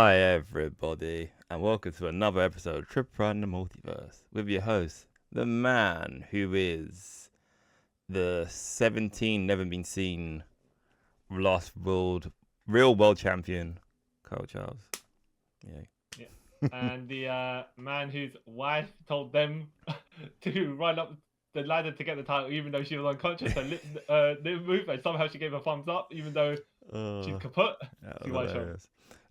Hi everybody, and welcome to another episode of Trip Around the Multiverse with your host, the man who is the 17 never been seen last real world champion, Kyle Charles. Yeah. And the man whose wife told them to run up the ladder to get the title, even though she was unconscious and didn't move, and somehow she gave a thumbs up, even though she's kaput.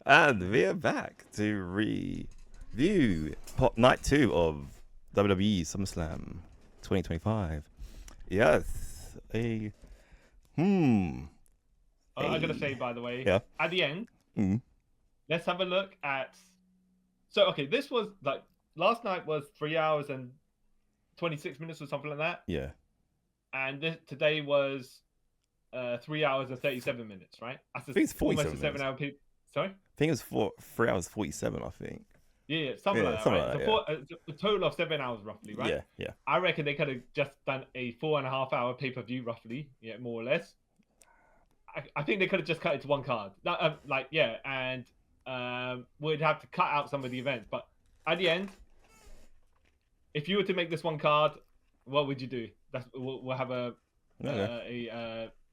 And we're back to review night 2 of WWE Summerslam 2025. Yes, I'm gonna say, by the way, yeah. At the end, let's have a look at. So, okay, this was like last night was 3 hours and 26 minutes or something like that. Yeah. And today was 3 hours and 37 minutes, right? That's I think it's 47 almost a 7 hour period. Sorry? I think it was 3 hours 47, I think. Yeah, something like that. Something Right? like that, A total of 7 hours roughly, right? Yeah. I reckon they could have just done a 4.5 hour pay-per-view roughly, more or less. I think they could have just cut it to one card. And we'd have to cut out some of the events. But at the end, if you were to make this one card, what would you do? We'll have a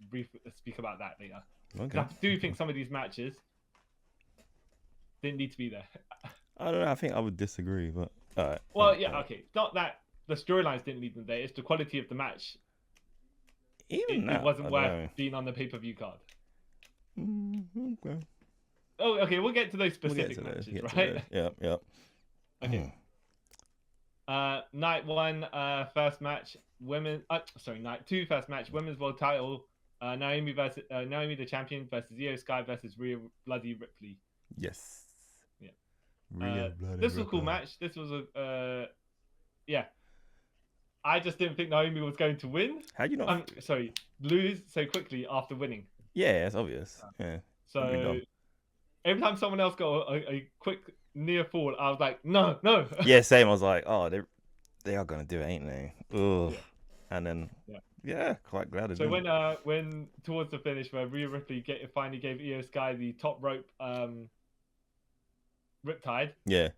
brief speak about that later. Okay. I do think some of these matches didn't need to be there. I don't know. I think I would disagree, but okay. It's not that the storylines didn't need them there. It's the quality of the match. It wasn't worth being on the pay-per-view card. Okay. Oh, okay. We'll get to those specific matches, right? Yeah. Okay. Night 1, first match, night 2, first match, women's world title. Naomi the champion versus Io Sky versus Rhea Bloody Ripley. Yes. Yeah. This was a cool match. This was I just didn't think Naomi was going to win. How do you not? Lose so quickly after winning. Yeah, it's obvious. Yeah. So every time someone else got a quick near fall, I was like, no. Yeah, same. I was like, oh, they are gonna do it, ain't they? Ugh. Yeah. And then quite glad. So when towards the finish, where Rhea Ripley finally gave Io Sky the top rope riptide. Yeah.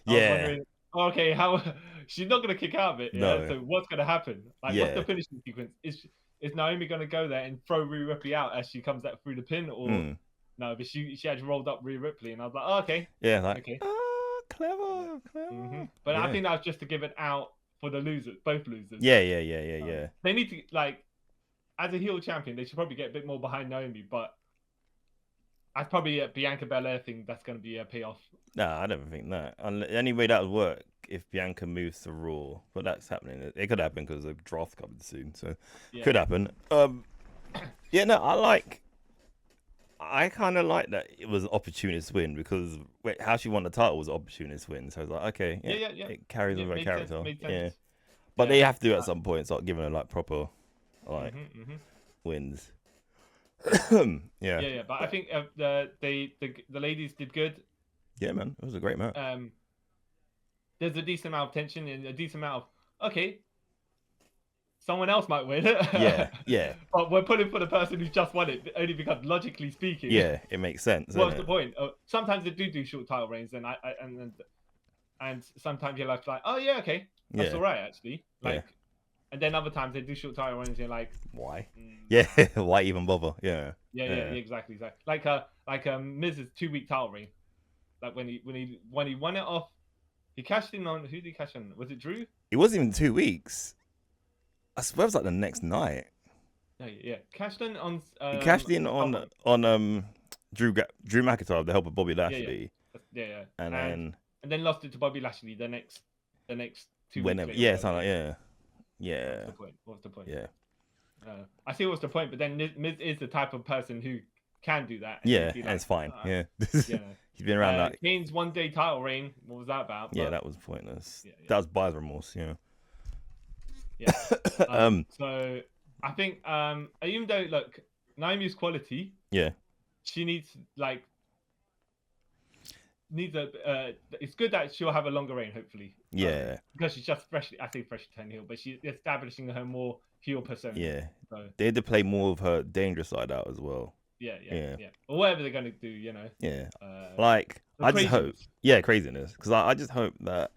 I was wondering, okay, how she's not gonna kick out of it. No. So what's gonna happen? Like, what's the finishing sequence? Is Naomi gonna go there and throw Rhea Ripley out as she comes out through the pin, or no? But she actually rolled up Rhea Ripley, and I was like, oh, okay. Yeah, okay. Clever. But I think that was just to give it out for the losers, both losers. Yeah. They need to, as a heel champion, they should probably get a bit more behind Naomi, but that's probably a Bianca Belair thing that's going to be a payoff. No, I don't think that. The only way that would work if Bianca moves to Raw, but that's happening. It could happen because the draft coming soon, so could happen. I kind of like that it was an opportunist win because how she won the title was an opportunist win. So I was like, okay, it carries over her character. But they have to at some point start giving her like proper wins. But I think the ladies did good. Yeah, man, it was a great match. There's a decent amount of tension and a decent amount of someone else might win. Yeah. But we're pulling for the person who just won it, only because logically speaking. Yeah, it makes sense. What's the point? Sometimes they do short title reigns, and sometimes you're like, oh yeah, okay, that's all right actually. And then other times they do short title reigns, and you're like, why? Yeah, why even bother? Yeah, exactly. Like Miz's 2-week title reign. Like when he won it off, he cashed in on who did he cash in? Was it Drew? It wasn't even 2 weeks. I swear it was like the next night. Yeah. Cashed in on. He cashed in on Drew McIntyre with the help of Bobby Lashley. Yeah. And then lost it to Bobby Lashley the next 2 weeks. Whenever, something like yeah. What's the point? Yeah. I see what's the point, but then Miz is the type of person who can do that. And it's fine. He's been around that. Kane's 1-day title reign. What was that about? Yeah, that was pointless. That was buyer's remorse. Yeah. So I think even though Naomi's quality, she needs it's good that she'll have a longer reign, hopefully. Because she's just freshly turned heel, but she's establishing her more heel persona. Yeah. So they had to play more of her dangerous side out as well. Yeah. Or whatever they're gonna do, Yeah. The I just hope, craziness. yeah, craziness. Because I just hope that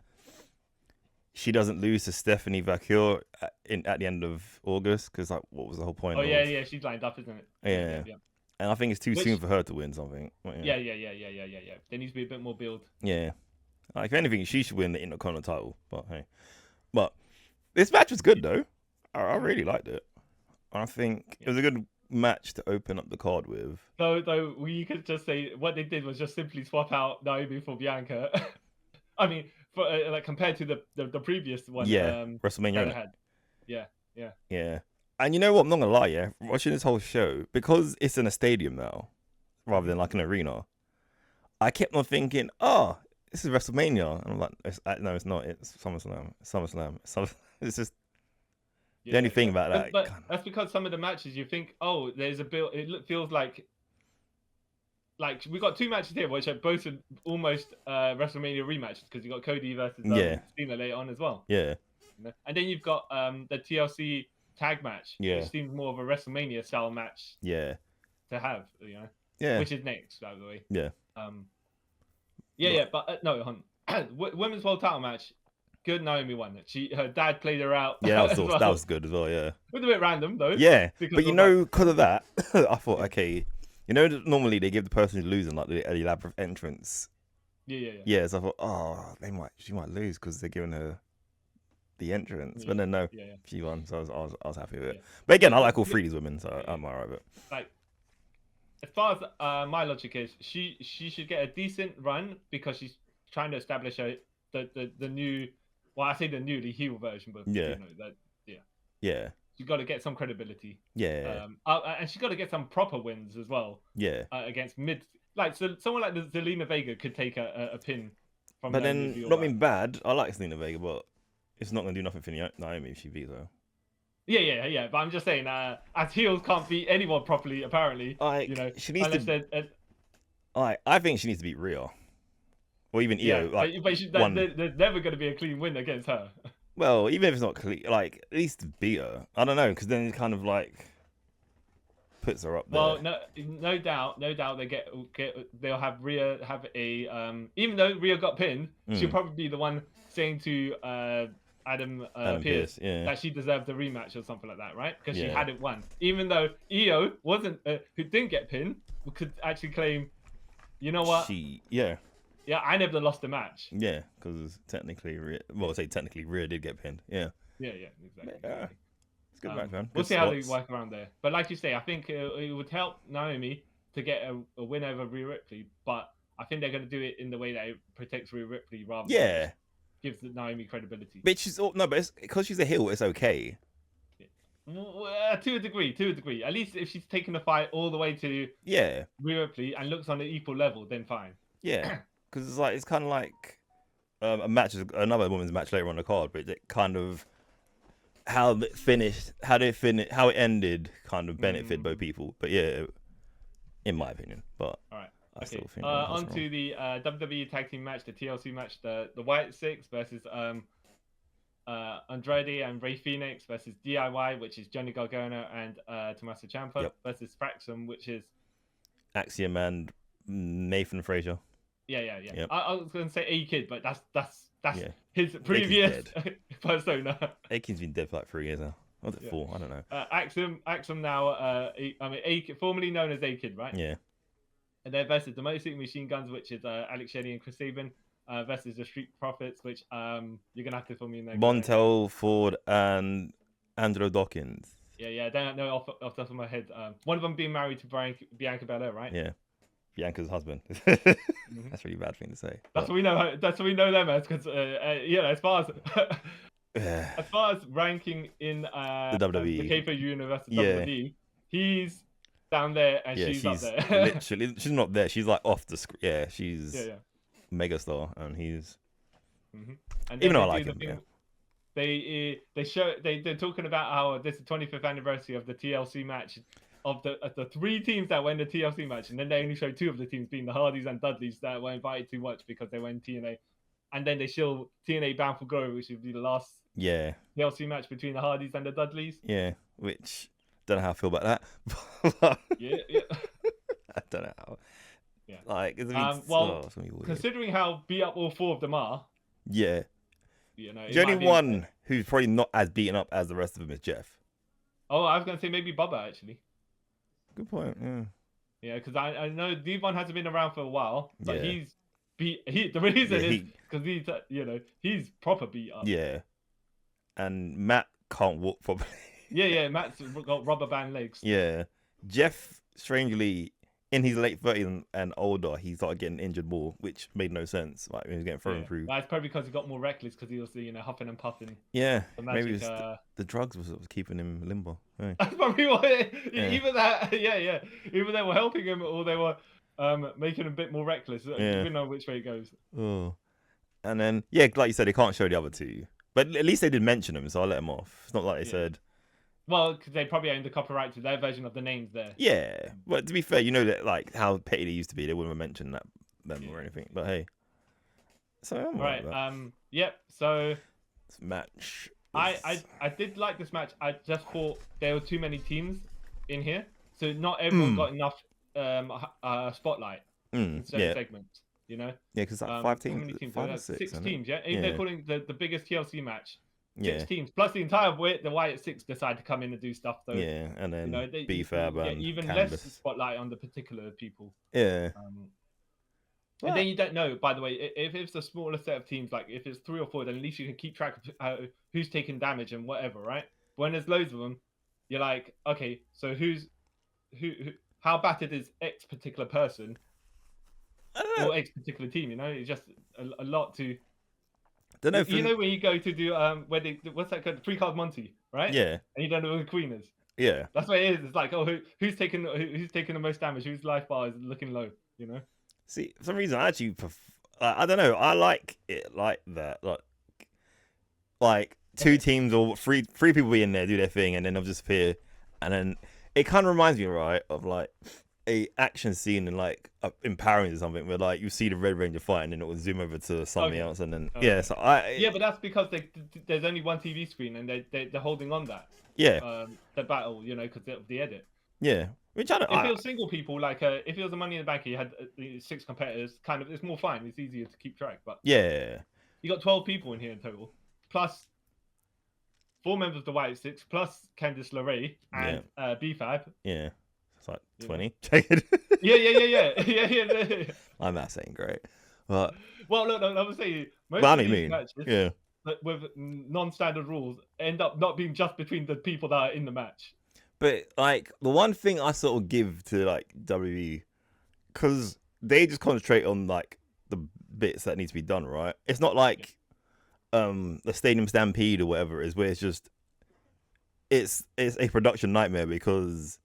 she doesn't lose to Stephanie Vaquer at the end of August. Because like, what was the whole point Oh yeah, of? yeah, she's lined up, isn't it? Yeah, yeah, Yeah, yeah. and I think it's too soon Which, for her to win something. But yeah, yeah. There needs to be a bit more build. yeah. Like, if anything, she should win the Intercontinental title. But hey, but this match was good though. I really liked it. I think it Yeah. was a good match to open up the card with. Though we could just say what they did was just simply swap out Naomi for Bianca. I mean, for like compared to the previous one Yeah, that WrestleMania, they innit? had. Yeah, yeah. Yeah. And you know what? I'm not gonna lie, yeah. Watching this whole show, because it's in a stadium now, rather than like an arena, I kept on thinking, oh, this is WrestleMania. And I'm like, no, it's not. It's SummerSlam. It's just the only thing about that. But that's because some of the matches you think, oh, there's a build. Feels like we got two matches here, which are both almost WrestleMania rematches because you got Cody versus Cena later on as well. Yeah. And then you've got the TLC tag match, Yeah. which seems more of a WrestleMania style match. Yeah. To have, Yeah. which is next, by the way. Yeah. But no, women's world title match. Good Naomi won it. Her dad played her out. Yeah, that was good as well. Yeah. It was a bit random though. Yeah, but because of that, I thought, okay, normally they give the person who's losing like the elaborate entrance. Yeah. So I thought, oh, she might lose because they're giving her the entrance, but then no, she won, so I was happy with it. Yeah. But again, I like all three of these women, so I'm alright with it. Like, as far as my logic is, she should get a decent run because she's trying to establish the new. Well, I say the newly heel version, but yeah. She's got to get some credibility. Yeah. And she's got to get some proper wins as well. Yeah. Against so someone like Zelina Vega could take a pin from. But then, not being bad, I like Zelina Vega, but it's not gonna do nothing for Naomi if she beats her. Yeah. But I'm just saying, as heels can't beat anyone properly. Apparently, she needs to. I think she needs to beat Rhea. Or even IYO, there's never going to be a clean win against her. Well, even if it's not clean, like at least beat her. I don't know, because then it kind of like puts her up there. Well, no doubt they'll have Rhea have a even though Rhea got pinned, she'll probably be the one saying to Adam Pearce that she deserved a rematch or something like that, right? Because she hadn't won, even though IYO wasn't who didn't get pinned could actually claim, you know what? Yeah, I never lost a match. Yeah, because technically, Rhea did get pinned. Yeah. Yeah, exactly. Yeah. It's good match, man. We'll see how they work around there. But like you say, I think it would help Naomi to get a win over Rhea Ripley. But I think they're going to do it in the way that it protects Rhea Ripley rather than gives Naomi credibility. But but because she's a heel, it's okay. To a degree. At least if she's taking the fight all the way to Rhea Ripley and looks on an equal level, then fine. Yeah. Because it's kind of like a match, another women's match later on the card, but it kind of how it ended, kind of benefited both people. But yeah, in my opinion. But all right, I still think. On to the WWE tag team match, the TLC match, the White Six versus Andrade and Rey Fenix versus DIY, which is Johnny Gargano and Tommaso Ciampa versus Fraxum, which is Axiom and Nathan Frazier. Yeah. Yep. I was going to say A-Kid, but that's his previous persona. A-Kid's been dead for like 3 years now. Or was it 4? I don't know. Axiom now, A-Kid, formerly known as A-Kid, right? Yeah. And they're versus the Motor Machine Guns, which is Alex Shelley and Chris Sabin, versus the Street Profits, which you're going to have to fill me in there. Montel Ford and Andrew Dawkins. Yeah, I don't know off the top of my head. One of them being married to Bianca Belair, right? Yeah. Bianca's husband. That's a really bad thing to say. That's what we know. That's what we know them as. Because as far as ranking in the WWE, the KPO universe, WWE, he's down there and she's up there. Literally, she's not there. She's like off the screen. Yeah, she's megastar, and he's. And even though I like him, they're talking about how this is the 25th anniversary of the TLC match. Of the 3 teams that were in the TLC match, and then they only showed 2 of the teams being the Hardys and Dudleys that were invited to watch because they were in TNA, and then they show TNA Bound for Glory, which would be the last TLC match between the Hardys and the Dudleys. Yeah, which don't know how I feel about that. Yeah. I don't know how. Yeah. Like, it's Well, it's gonna be weird. considering how beat up all 4 of them are, Yeah. you know, The only one who's probably not as beaten up as the rest of them is Jeff. Oh, I was gonna say maybe Bubba actually. Good point. Yeah. Yeah, because I know Devon hasn't been around for a while, but Yeah. the reason is because he's proper beat up. Yeah. And Matt can't walk properly. Yeah, Matt's got rubber band legs. Yeah. Jeff, strangely, in his late 30s and older, he started getting injured more, which made no sense. Like, when he was getting thrown through. That's probably because he got more reckless because he was, huffing and puffing. Yeah. The magic, maybe it was the drugs was keeping him limbo. Hey. That's probably what either that, either they were helping him or they were making him a bit more reckless. Yeah. We know which way it goes. Oh. And then, yeah, like you said, they can't show the other two. But at least they did mention them, so I let them off. It's not like they said... Well, because they probably owned the copyright to their version of the names there. Yeah, but to be fair, that like how petty they used to be, they wouldn't have mentioned them or anything. But hey, so I'm right. That. Yep. So this match. I did like this match. I just thought there were too many teams in here, so not everyone got enough spotlight in certain segments. Yeah, because like 5 teams. How many teams? 5 or 6. 6 teams. Yeah, even they're calling the biggest TLC match. 6 Yeah. teams plus the entire the Wyatt 6 decide to come in and do stuff though. Yeah, and then B-Fab and even Candace. less spotlight on the particular people. Yeah. And then you don't know, by the way, if it's a smaller set of teams, like if it's 3 or 4, then at least you can keep track of who's taking damage and whatever, right? But when there's loads of them, you're like, okay, so who how battered is X particular person or X particular team? It's just a lot to. Don't know. When you go to do what's that called? 3-card Monty, right? Yeah. And you don't know who the queen is. Yeah. That's what it is. It's like, oh, who's taking the most damage? Whose life bar is looking low? See, for some reason, I actually I don't know. I like it like that. Like 2 teams or 3 people be in there, do their thing, and then they'll just appear. And then it kind of reminds me, right, of like a action scene in like Empowering or something, where like you see the Red Ranger fight, and then it will zoom over to something else, and then So but that's because there's only one TV screen, and they're holding on that. Yeah. The battle, because of the edit. Yeah. Which I don't. If it was single people, like if it was a Money in the Bank, you had 6 competitors. Kind of, it's more fine. It's easier to keep track. But yeah, you got 12 people in here in total, plus 4 members of the White 6, plus Candice LeRae and B-Fab. Yeah, it's like 20. Yeah. I'm not saying great, but look, I was saying most of these matches, with non-standard rules, end up not being just between the people that are in the match. But like the one thing I sort of give to like WWE, because they just concentrate on like the bits that need to be done, right? It's not like the Stadium Stampede or whatever it is, where it's just it's a production nightmare because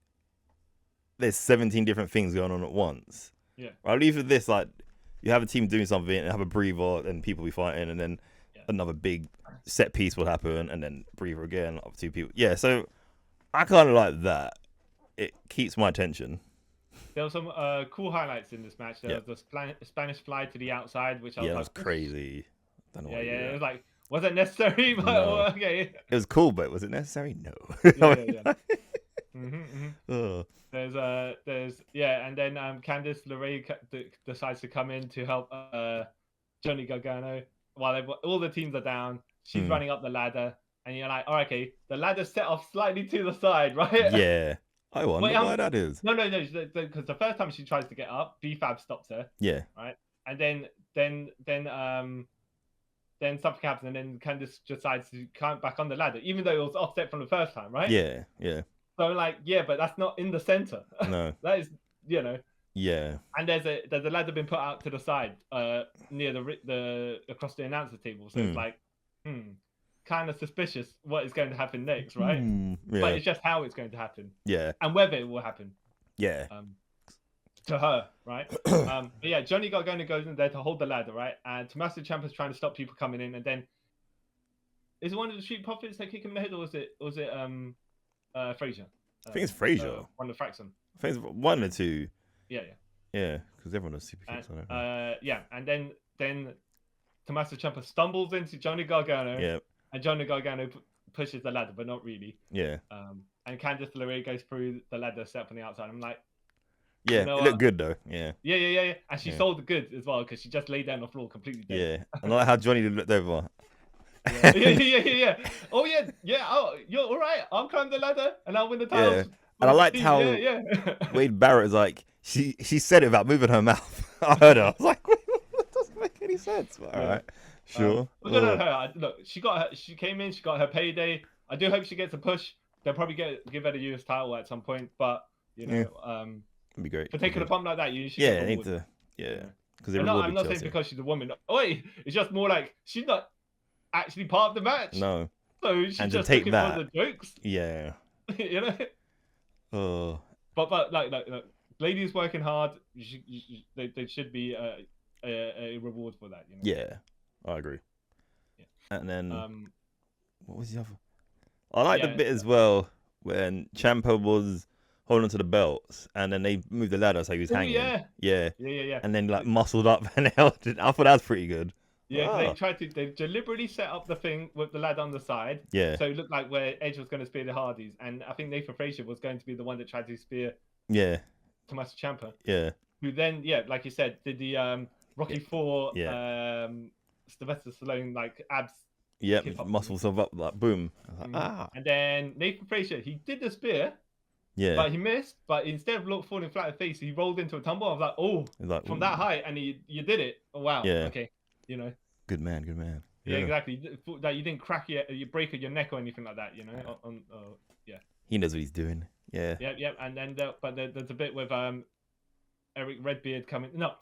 there's 17 different things going on at once. Yeah. Right? At least with this, like you have a team doing something and have a breather, and people be fighting, and then another big set piece will happen, and then breather again of 2 people. Yeah, so. I kind of like that. It keeps my attention. There were some cool highlights in this match. There was the Spanish fly to the outside, which I was that was crazy. Don't know it was like, was it necessary? But no. Okay. It was cool, but was it necessary? No. Yeah. Oh. There's and then Candice LeRae decides to come in to help Johnny Gargano while all the teams are down. She's running up the ladder. And you're like, oh, okay, the ladder's set off slightly to the side, right? Yeah. I wonder why that is. No, because the first time she tries to get up, B-Fab stops her. Yeah. Right? And then something happens, and then Candice decides to climb back on the ladder, even though it was offset from the first time, right? Yeah. So like, but that's not in the center. No. That is, Yeah. And there's a ladder been put out to the side, near the across the announcer table. So it's like, kind of suspicious what is going to happen next, right? But it's just how it's going to happen. Yeah. And whether it will happen. Yeah. To her, right? But yeah, Johnny Gargano goes in there to hold the ladder, right? And Tommaso Ciampa's trying to stop people coming in, and then is it one of the Street Profits that kick him in the head, or was it Frazier? I think it's Frazier. One of Fraxon. I think it's one or two. Yeah. Yeah, because everyone does super kicks on it. And then Tommaso Ciampa stumbles into Johnny Gargano. Yeah. And Johnny Gargano pushes the ladder, but not really. Yeah. And Candice LeRae goes through the ladder set up on the outside. I'm like, Yeah, You know it looked good though. Yeah. Yeah. And she Yeah. sold the goods as well because she just laid down on the floor completely dead. Yeah. And I like how Johnny looked over. Yeah. Oh yeah. Oh, you're all right. I'll climb the ladder and I'll win the titles. Yeah. For And I the liked team. how Yeah. Wade Barrett is like, she said it without moving her mouth. I heard her. I was like, that doesn't make any sense. But all right. Sure. Look at her. Look, she came in, she got her payday. I do hope she gets a push. They'll probably give her the US title at some point, but you know, it'd be great. for taking a bump like that, you should they need to, because I'm not saying because she's a woman. Oh wait, it's just more like she's not actually part of the match. No. So she's And just to take looking that, for the jokes. Yeah. You know. Oh. But like ladies working hard, they should be a reward for that. You know? Yeah, I agree. Yeah. And then what was the other? I like the bit as well when Ciampa was holding to the belts, and then they moved the ladder so he was hanging. Yeah. And then like muscled up and held it. I thought that was pretty good. Yeah, they deliberately set up the thing with the ladder on the side. Yeah. So it looked like where Edge was going to spear the Hardys, and I think Nathan Frazier was going to be the one that tried to spear. Yeah. Tommaso Ciampa. Yeah. Who then, like you said, did the Rocky IV, Sylvester Stallone like abs. Yep, muscle himself up like boom. Like, And then Nathan Frazier, he did the spear. Yeah. But he missed. But instead of falling flat on his face, he rolled into a tumble. I was like, oh, like, from that height, and you did it. Oh wow. Yeah. Okay. You know. Good man. Yeah, exactly. That you didn't crack you break your neck or anything like that. You know. Yeah. He knows what he's doing. Yeah. Yep. And then there's a bit with Eric Redbeard coming. No,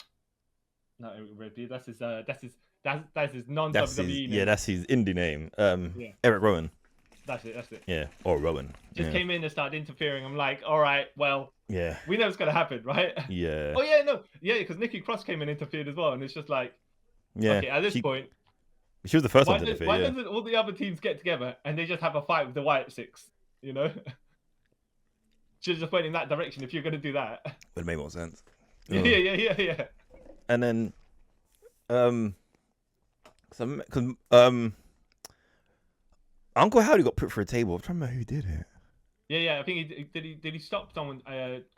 not Eric Redbeard. That's his non-WWE name. Yeah, that's his indie name. Eric Rowan. That's it. Yeah, or Rowan. Just came in and started interfering. I'm like, all right, well, we know it's gonna happen, right? Yeah. Oh yeah, no, because Nikki Cross came and interfered as well, and it's just like, okay, at this point, she was the first one to interfere. Why doesn't all the other teams get together and they just have a fight with the Wyatt Six? You know, just went in that direction. If you're gonna do that, would make more sense. Yeah. And then, Uncle Howdy got put for a table. I'm trying to remember who did it. Yeah. I think did he stop someone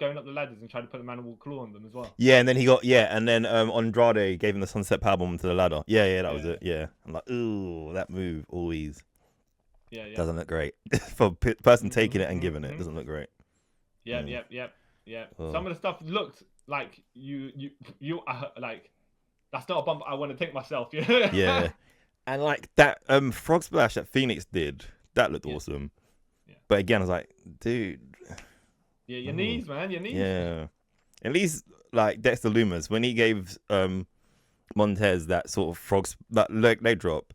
going up the ladders and try to put the mandible claw on them as well? Yeah, and then and then Andrade gave him the Sunset Powerbomb to the ladder. Yeah, that was it. Yeah, I'm like, ooh, that move always. Yeah. Doesn't look great for person taking it and giving it. Doesn't look great. Yeah. Oh. Some of the stuff looked like you like that's not a bump I want to take myself. Yeah. And like that frog splash that Phoenix did, that looked awesome. Yeah. But again, I was like, dude. Yeah, your knees, man, your knees. Yeah. At least like Dexter Lumis, when he gave Montez that sort of that leg drop,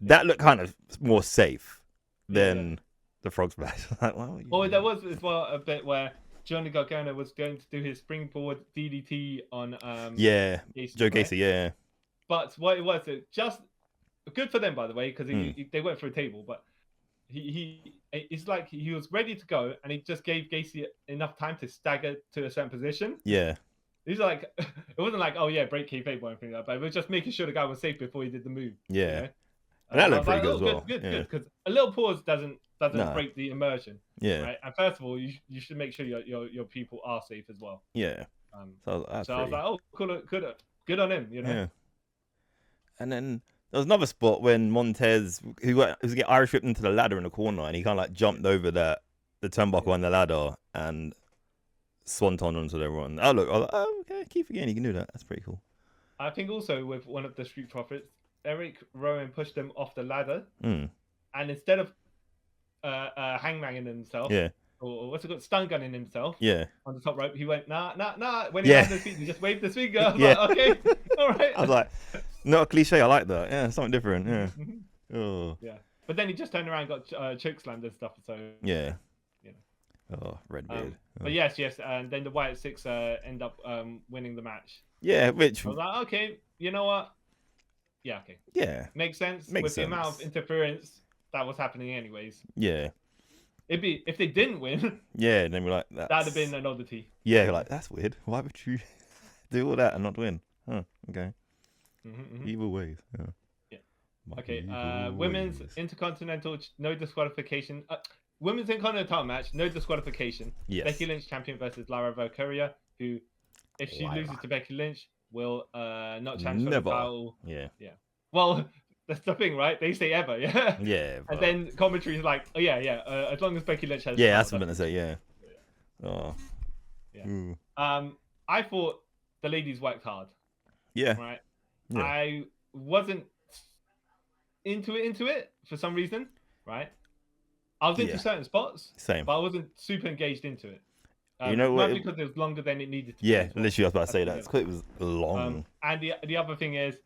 that looked kind of more safe than the frog splash. Like, there was as well a bit where Johnny Gargano was going to do his springboard DDT on Gacy, Joe Gacy, yeah. But what it was, just good for them, by the way, because they went for a table. But it's like he was ready to go, and he just gave Gacy enough time to stagger to a certain position. Yeah, these are like it wasn't like break kayfabe or anything like that, but it was just making sure the guy was safe before he did the move. Yeah, you know? And that looked pretty good as well. Good, because a little pause doesn't break the immersion. Yeah, right. And first of all, you should make sure your people are safe as well. Yeah. So I was like, oh, cool, good on him, you know. Yeah. And then there was another spot when Montez, who was get Irish whipped into the ladder in the corner, and he kind of like jumped over the turnbuckle on the ladder and swanton onto everyone. I was like, oh, okay, keep again, you can do that. That's pretty cool. I think also with one of the Street Profits, Eric Rowan pushed him off the ladder, and instead of hangmaning himself, or what's it called, stun gunning himself, on the top rope, he went nah. When he had his feet, he just waved his finger. I was like, okay, all right. I was like, not a cliche. I like that. Yeah, something different. Yeah. Oh. Yeah. But then he just turned around, and got choke slammed and stuff. So yeah. You know. Oh, Redbeard. But yes, and then the Wyatt Six end up winning the match. Yeah, which I was like, okay, you know what? Yeah, okay. Yeah. Makes sense. With the amount of interference that was happening anyways. Yeah. It'd be if they didn't win. Yeah, then we're like that'd have been an oddity. Yeah, like that's weird. Why would you do all that and not win? Huh? Okay. Evil ways. Yeah. Okay. Women's Intercontinental, no disqualification. Women's Intercontinental match, no disqualification. Yes. Becky Lynch champion versus Lara Valkyria. who, if she Lyra. loses to Becky Lynch, will not challenge for the Never. title. Yeah. Well, that's the thing, right? They say ever, yeah. Yeah. And But... then commentary is like, oh yeah, as long as Becky Lynch has. yeah, the that's title, what I'm gonna say. Yeah. Oh. Yeah. Ooh. I thought the ladies worked hard. Yeah. Right. Yeah. I wasn't into it for some reason. Right. I was into certain spots. Same. But I wasn't super engaged into it. You know what? Because it was longer than it needed to. Yeah, be well. literally, I was about to say that. It was long. And the other thing is,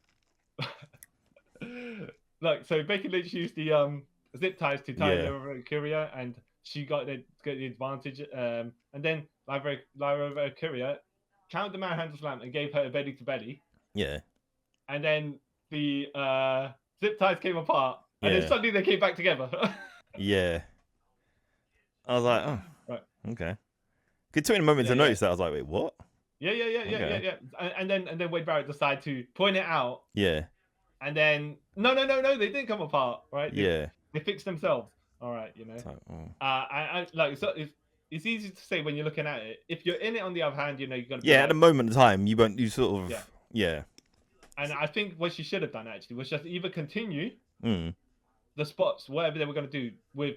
look, so Becky Lynch used the zip ties to tie Lyra Valkyria, and she got the advantage. And then Lyra Valkyria counted the manhandle slam and gave her a belly to belly. Yeah. And then the zip ties came apart, and then suddenly they came back together. Yeah. I was like, oh, right. Okay. It took me a moment to notice that. I was like, wait, what? Yeah. And then Wade Barrett decided to point it out. Yeah. And then no, they didn't come apart, right? They fixed themselves. All right, you know. I like so it's easy to say when you're looking at it. If you're in it, on the other hand, you know, you're gonna. Yeah, at the moment in time, you sort of. Yeah. And I think what she should have done actually was just either continue the spots, whatever they were gonna do with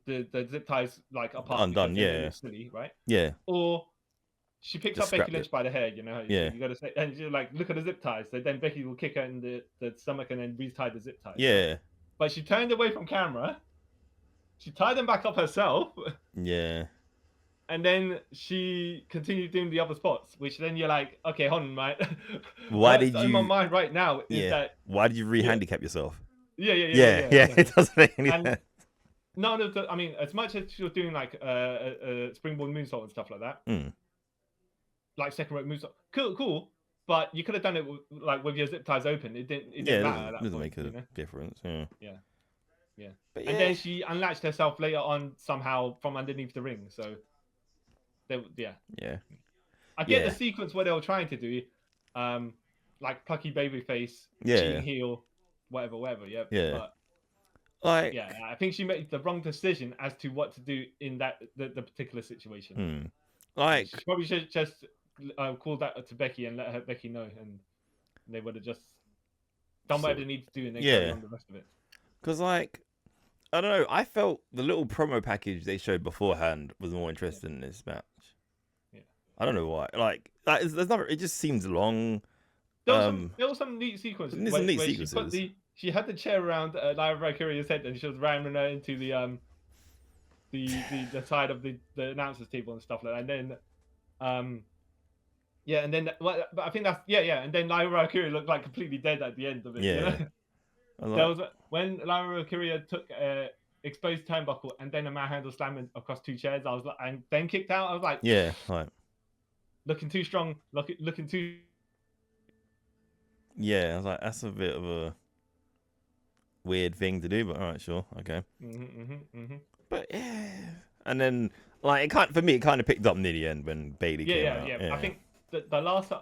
the zip ties like apart. Undone, silly, right? Yeah. Or she picks up Becky Lynch by the hair, you know. Yeah. You gotta say, and you're like, look at the zip ties. So then Becky will kick her in the stomach and then retie the zip ties. Yeah. But she turned away from camera. She tied them back up herself. Yeah. And then she continued doing the other spots, which then you're like, okay, hold on, right? Why did you? In my mind right now is that. Why did you re-handicap yourself? Yeah. It doesn't make any sense. None of the. I mean, as much as she was doing like a springboard moonsault and stuff like that, like second rope moonsault, cool. But you could have done it with your zip ties open. It didn't matter. It doesn't make a difference. Yeah. And then she unlatched herself later on somehow from underneath the ring. So, Yeah. I get the sequence where they were trying to do, like plucky babyface, cheating heel, whatever. Yeah. But, I think she made the wrong decision as to what to do in the particular situation. She probably should just called that to Becky and let Becky know, and they would have just done whatever they need to do and then carry on the rest of it. Because, I don't know, I felt the little promo package they showed beforehand was more interesting in this match. Yeah. I don't know why. There's not. It just seems long. There were some neat sequences. There's some neat sequences. She had the chair around Lyra Valkyria's head, and she was ramming her into the side of the announcers table and stuff like that. And then, but I think that's and then Lyra Valkyria looked like completely dead at the end of it. Yeah. You know? There was when Lyra Valkyria took exposed turnbuckle and then a manhandle slam across two chairs. I was like, and then kicked out. I was like, looking too strong, looking too. Yeah, I was like, that's a bit of a weird thing to do, but all right, sure, okay. But and then it kind of picked up near the end when Bayley came out. I think the last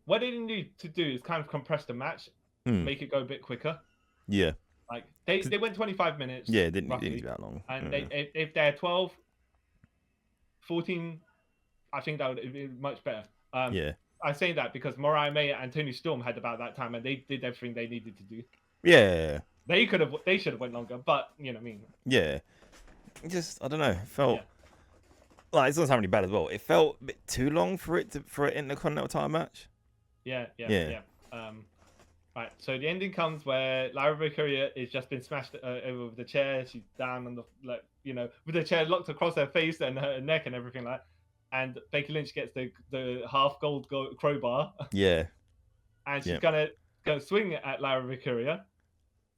what they need to do is kind of compress the match, make it go a bit quicker. Yeah. Like they went 25 minutes. Yeah, it didn't be that long. And if they're 12, 14, I think that would be much better. I say that because Mariah May and Toni Storm had about that time, and they did everything they needed to do. Yeah. They should have went longer, but you know what I mean. Yeah. Just I don't know. It felt it doesn't sound really bad as well. It felt a bit too long for an Intercontinental title match. Yeah. Right. So the ending comes where Lyra Valkyria has just been smashed over with the chair. She's down on the with the chair locked across her face and her neck and everything like that. And Becky Lynch gets the half gold crowbar. Yeah. And she's gonna go swing at Lyra Valkyria.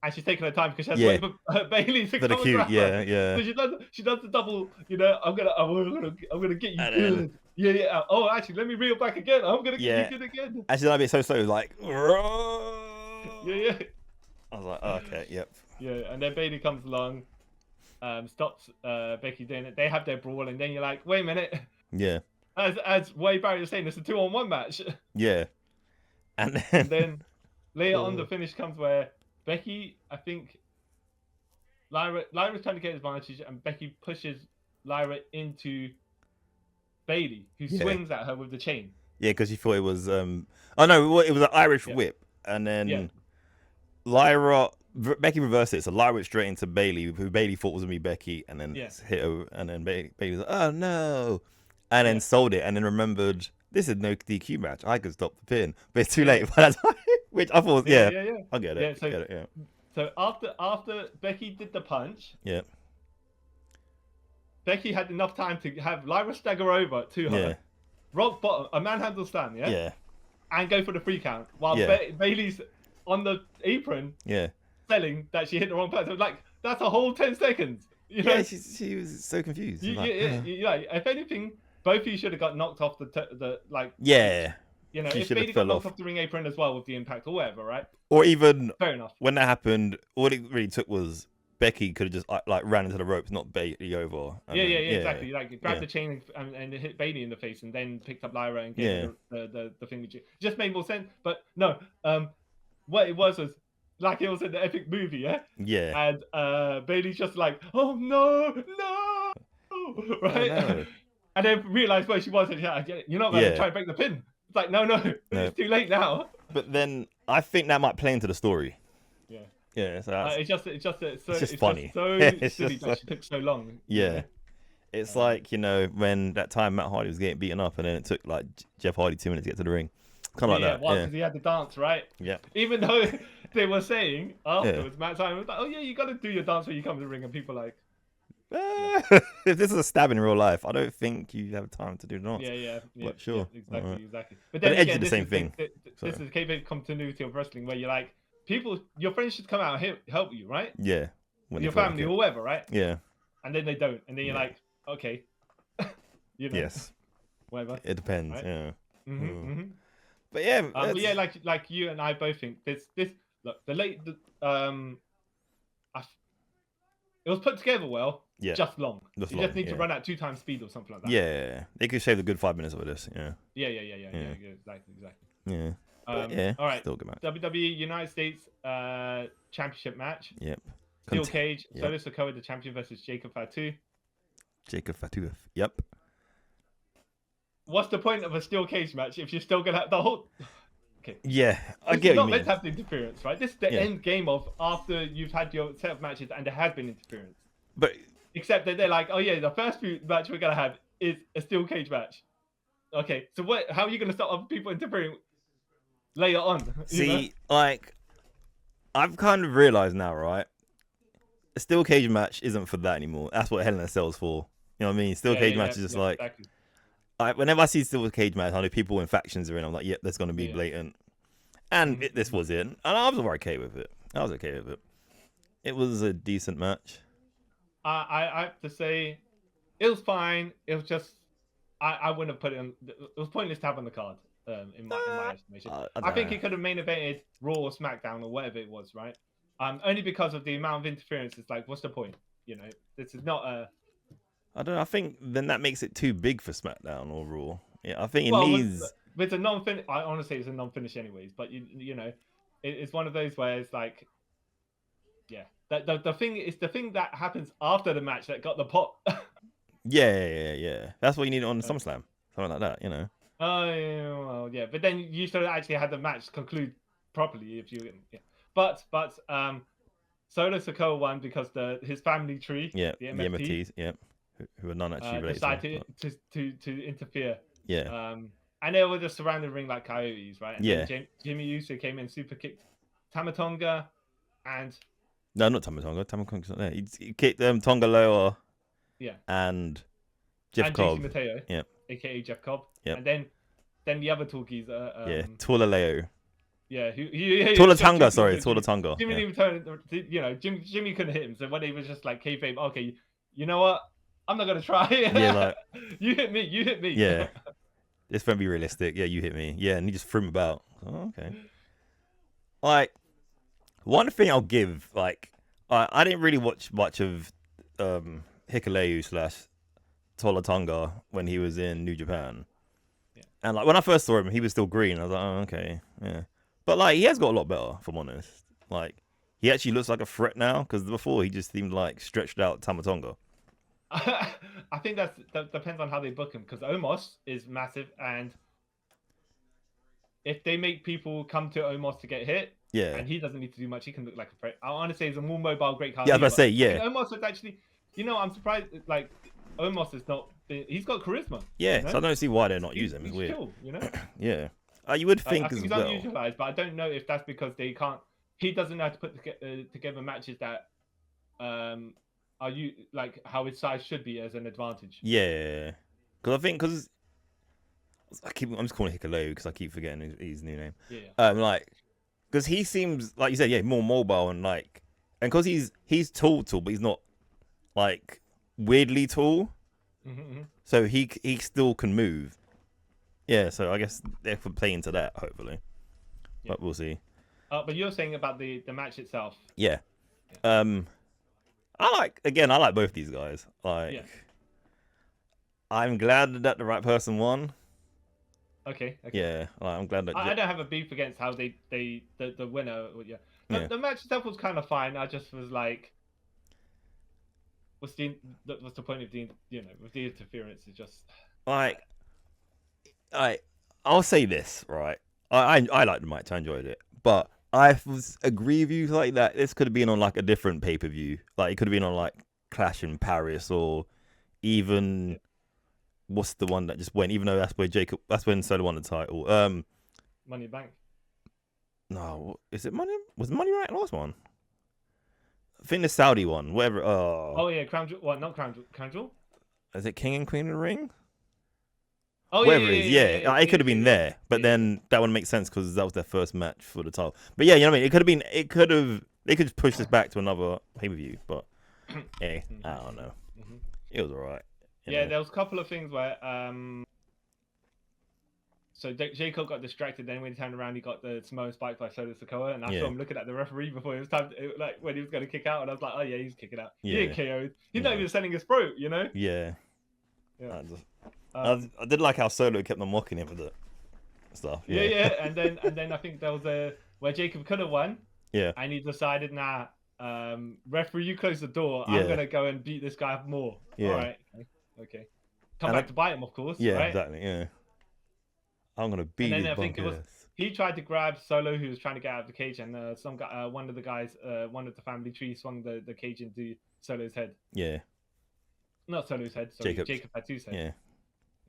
And she's taking her time because she has to wait for Bayley to come around. Yeah. So she does the double. I'm gonna get you good. Yeah. Oh, actually, let me reel back again. I'm gonna get you good again. Actually, that'd be so slow. Yeah. I was like, oh, okay, yep. Yeah, and then Bayley comes along, stops Becky doing it. They have their brawl, and then you're like, wait a minute. Yeah. As Wade Barrett was saying, it's a 2-on-1 match. Yeah. And then later on, the finish comes where Becky, I think, Lyra's trying to get advantage, and Becky pushes Lyra into Bailey, who swings at her with the chain. Yeah, because she thought it was it was an Irish whip, and then Becky reversed it, so Lyra went straight into Bailey, who Bailey thought was gonna be Becky, and then hit her, and then Bailey was like, oh no, and then sold it, and then remembered this is no DQ match, I could stop the pin, but it's too late by that time, which I thought, I get it, So after Becky did the punch, Becky had enough time to have Lyra stagger over to her, rock bottom, a manhandle stand, and go for the 3 count, while Bailey's on the apron, selling that she hit the wrong person. Like, that's a whole 10 seconds. You know? Yeah, she was so confused. If anything, both of you should have got knocked off the You know, if Bailey got knocked off the ring apron as well with the impact or whatever, right? Or even fair enough. When that happened, all it really took was Becky could have just like ran into the ropes, not Bailey over. Exactly. Like grabbed the chain and hit Bailey in the face, and then picked up Lyra and gave her the thing. Just made more sense. But no, what it was like it was in the epic movie, And Bailey's just like, oh no, right? Oh, no. And then realized where she was, and you're not gonna try and break the pin. It's like no, it's too late now. But then I think that might play into the story. Yeah, so it's just funny. It's silly that she took so long. Yeah, it's like, you know, when that time Matt Hardy was getting beaten up, and then it took like Jeff Hardy 2 minutes to get to the ring. Kind of like that. Because he had the dance, right? Yeah. Even though they were saying afterwards, Matt Simon was like, "Oh yeah, you got to do your dance when you come to the ring," and people are like, if this is a stab in real life, I don't think you have time to do the dance. Yeah. But sure. Exactly. But then again, the same thing. This is kayfabe continuity of wrestling, where you're like, your friends should come out and help you, right? Yeah. Your family or whatever, right? Yeah. And then they don't, and then you're like, okay, you know. Yes. Whatever. It depends. Right? Yeah. Mm-hmm. But yeah. But yeah, like you and I both think this look it was put together well. Yeah. Just long. You just need to run at 2 times speed or something like that. Yeah. They could shave a good 5 minutes of this. Yeah. Yeah. Exactly. Yeah. All right. Still good match. WWE United States Championship match. Yep. Steel cage. Solo Sikoa, the champion, versus Jacob Fatu. Yep. What's the point of a steel cage match if you're still gonna have the whole? Okay. Yeah, I get what you mean. It's not meant to have the interference, right? This is the end game of after you've had your set of matches and there has been interference. But except that they're like, oh yeah, the first match we're gonna have is a steel cage match. Okay, so how are you gonna stop other people interfering later on? See, like, I've kind of realized now, right? A steel cage match isn't for that anymore. That's what Hell in a Cell's for. You know what I mean? Steel cage match is just like. Exactly. Whenever I see steel cage match, I know people in factions are in. I'm like, yep, that's gonna be blatant. And this was it, and I was okay with it. It was a decent match. I have to say, it was fine. It was just I wouldn't have put it in. It was pointless to have on the card. In my estimation, I think it could have main evented Raw or SmackDown or whatever it was, right? Only because of the amount of interference. It's like, what's the point? You know, this is not a. I don't know. I think then that makes it too big for SmackDown or Raw. Yeah, I think it needs. It's a non-finish. I honestly, it's a non-finish anyways. But you know, it's one of those where it's like, the thing that happens after the match that got the pop. Yeah. That's what you need on SummerSlam, something like that. You know. Oh yeah, well, yeah. But then you should have actually had the match conclude properly if you. Yeah. But Solo Sikoa won because his family tree. Yeah. The MFTs. Yeah. Who are not actually related. Decided to interfere. Yeah. And they were just surrounding the ring like coyotes, right? And Jimmy Uso came in, super kicked Tamatonga, and no, not Tamatonga. Tamatonga's not there. He kicked Tonga Loa. Yeah. And Jeff Cobb. Mateo. Yeah. AKA Jeff Cobb. Yeah. And then the other talkies. Tulaleo. Yeah. Tula Tonga. Tula Tonga. Jimmy didn't turn. You know, Jimmy couldn't hit him. So when he was just like kayfabe, okay, you know what? I'm not gonna try. Yeah, you hit me. Yeah, it's gonna be realistic. Yeah, you hit me. Yeah, and he just threw him about. Oh, okay. Like, one thing I'll give, like, I didn't really watch much of Hikuleo / Tola Tonga when he was in New Japan. Yeah. And like when I first saw him, he was still green. I was like, oh, okay, yeah. But like, he has got a lot better, if I'm honest. Like, he actually looks like a threat now, because before he just seemed like stretched out Tamatonga. I think that depends on how they book him, because Omos is massive, and if they make people come to Omos to get hit, Yeah. and he doesn't need to do much, he can look like a threat. I honestly say he's a more mobile great card. Yeah, I was about to say, yeah. I think Omos is actually, I'm surprised. Like Omos is not. He's got charisma. Yeah, so I don't see why they're not using him. It's He's weird. chill, Yeah. You would think I as think he's well. unutilized, but I don't know if that's because they can't. He doesn't know how to put together matches that are you like how his size should be as an advantage. Yeah, because I'm just calling him Hikaleo because I keep forgetting his new name. Yeah. Like, because he seems like you said, yeah, more mobile and because he's tall, but he's not like weirdly tall, so he still can move. Yeah, so I guess they could play into that hopefully, but we'll see. But you're saying about the match itself. Yeah. I like both these guys. I'm glad that the right person won. Okay. Yeah, I'm glad that. I don't have a beef against how the winner. Yeah. The match itself was kind of fine. I just was like, what's the point of the with the interference? It's just I'll say this right. I liked the match. I enjoyed it, but I agree with you like that. This could have been on like a different pay per view. Like it could have been on like Clash in Paris or even what's the one that just went. Even though that's when Solo won the title. Money Bank. No, is it Money? Was Money Bank the last one? I think the Saudi one. Whatever. Oh yeah, Crown Jewel. What? Not Crown Jewel. Is it King and Queen of the Ring? Oh whatever it is, yeah. It could have been there, but then that would make sense because that was their first match for the title. But yeah, you know what I mean. They could just push this back to another pay per view, but I don't know. It was alright. Yeah, there was a couple of things where so Jacob got distracted. Then when he turned around, he got the Samoan spike by Solo Sikoa, and I saw him looking at the referee before it was time. Like when he was going to kick out, and I was like, oh yeah, he's kicking out. He ain't KO'd. He's not even sending his throat, Yeah. I did like how Solo kept on mocking him for the stuff. Yeah. And then I think there was where Jacob could have won. Yeah. And he decided, referee, you close the door. I'm gonna go and beat this guy up more. Yeah. All right. Okay. Come back to bite him, of course. Yeah, right? exactly. Yeah. I'm gonna beat his bunk ass. He tried to grab Solo, who was trying to get out of the cage, and some guy, one of the guys, one of the family tree, swung the cage into Solo's head. Yeah. Not Solo's head. Sorry, Jacob Fatu's head. Yeah.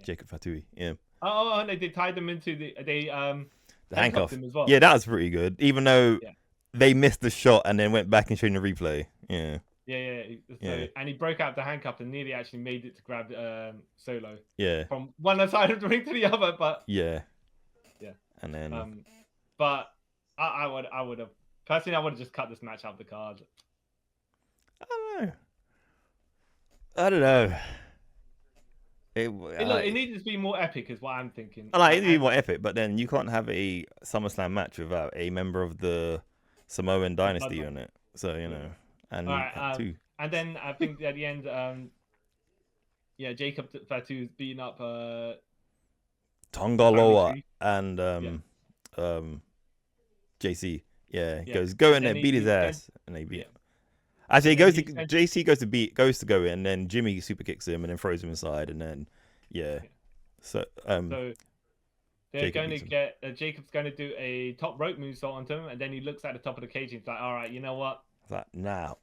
Jacob Fatui. Yeah. Oh, and they tied them into the handcuff him as well. Yeah, that was pretty good. Even though they missed the shot and then went back and showed the replay. Yeah. So, and he broke out the handcuff and nearly actually made it to grab Solo. Yeah. From one side of the ring to the other, but yeah. And then but I would have personally, I would have just cut this match out of the card. I don't know. It needs to be more epic, is what I'm thinking. I like it to be more epic, but then you can't have a SummerSlam match without a member of the Samoan dynasty on it. So and two. And then I think at the end, Jacob Fatu's beating up Tongaloa and JC. Yeah, go in there, beat his ass, and they beat him. Actually, JC goes to go in, and then Jimmy super kicks him, and then throws him inside, and then So they're going to get Jacob's going to do a top rope moonsault onto him, and then he looks at the top of the cage and he's like, "All right, you know what? It's like now,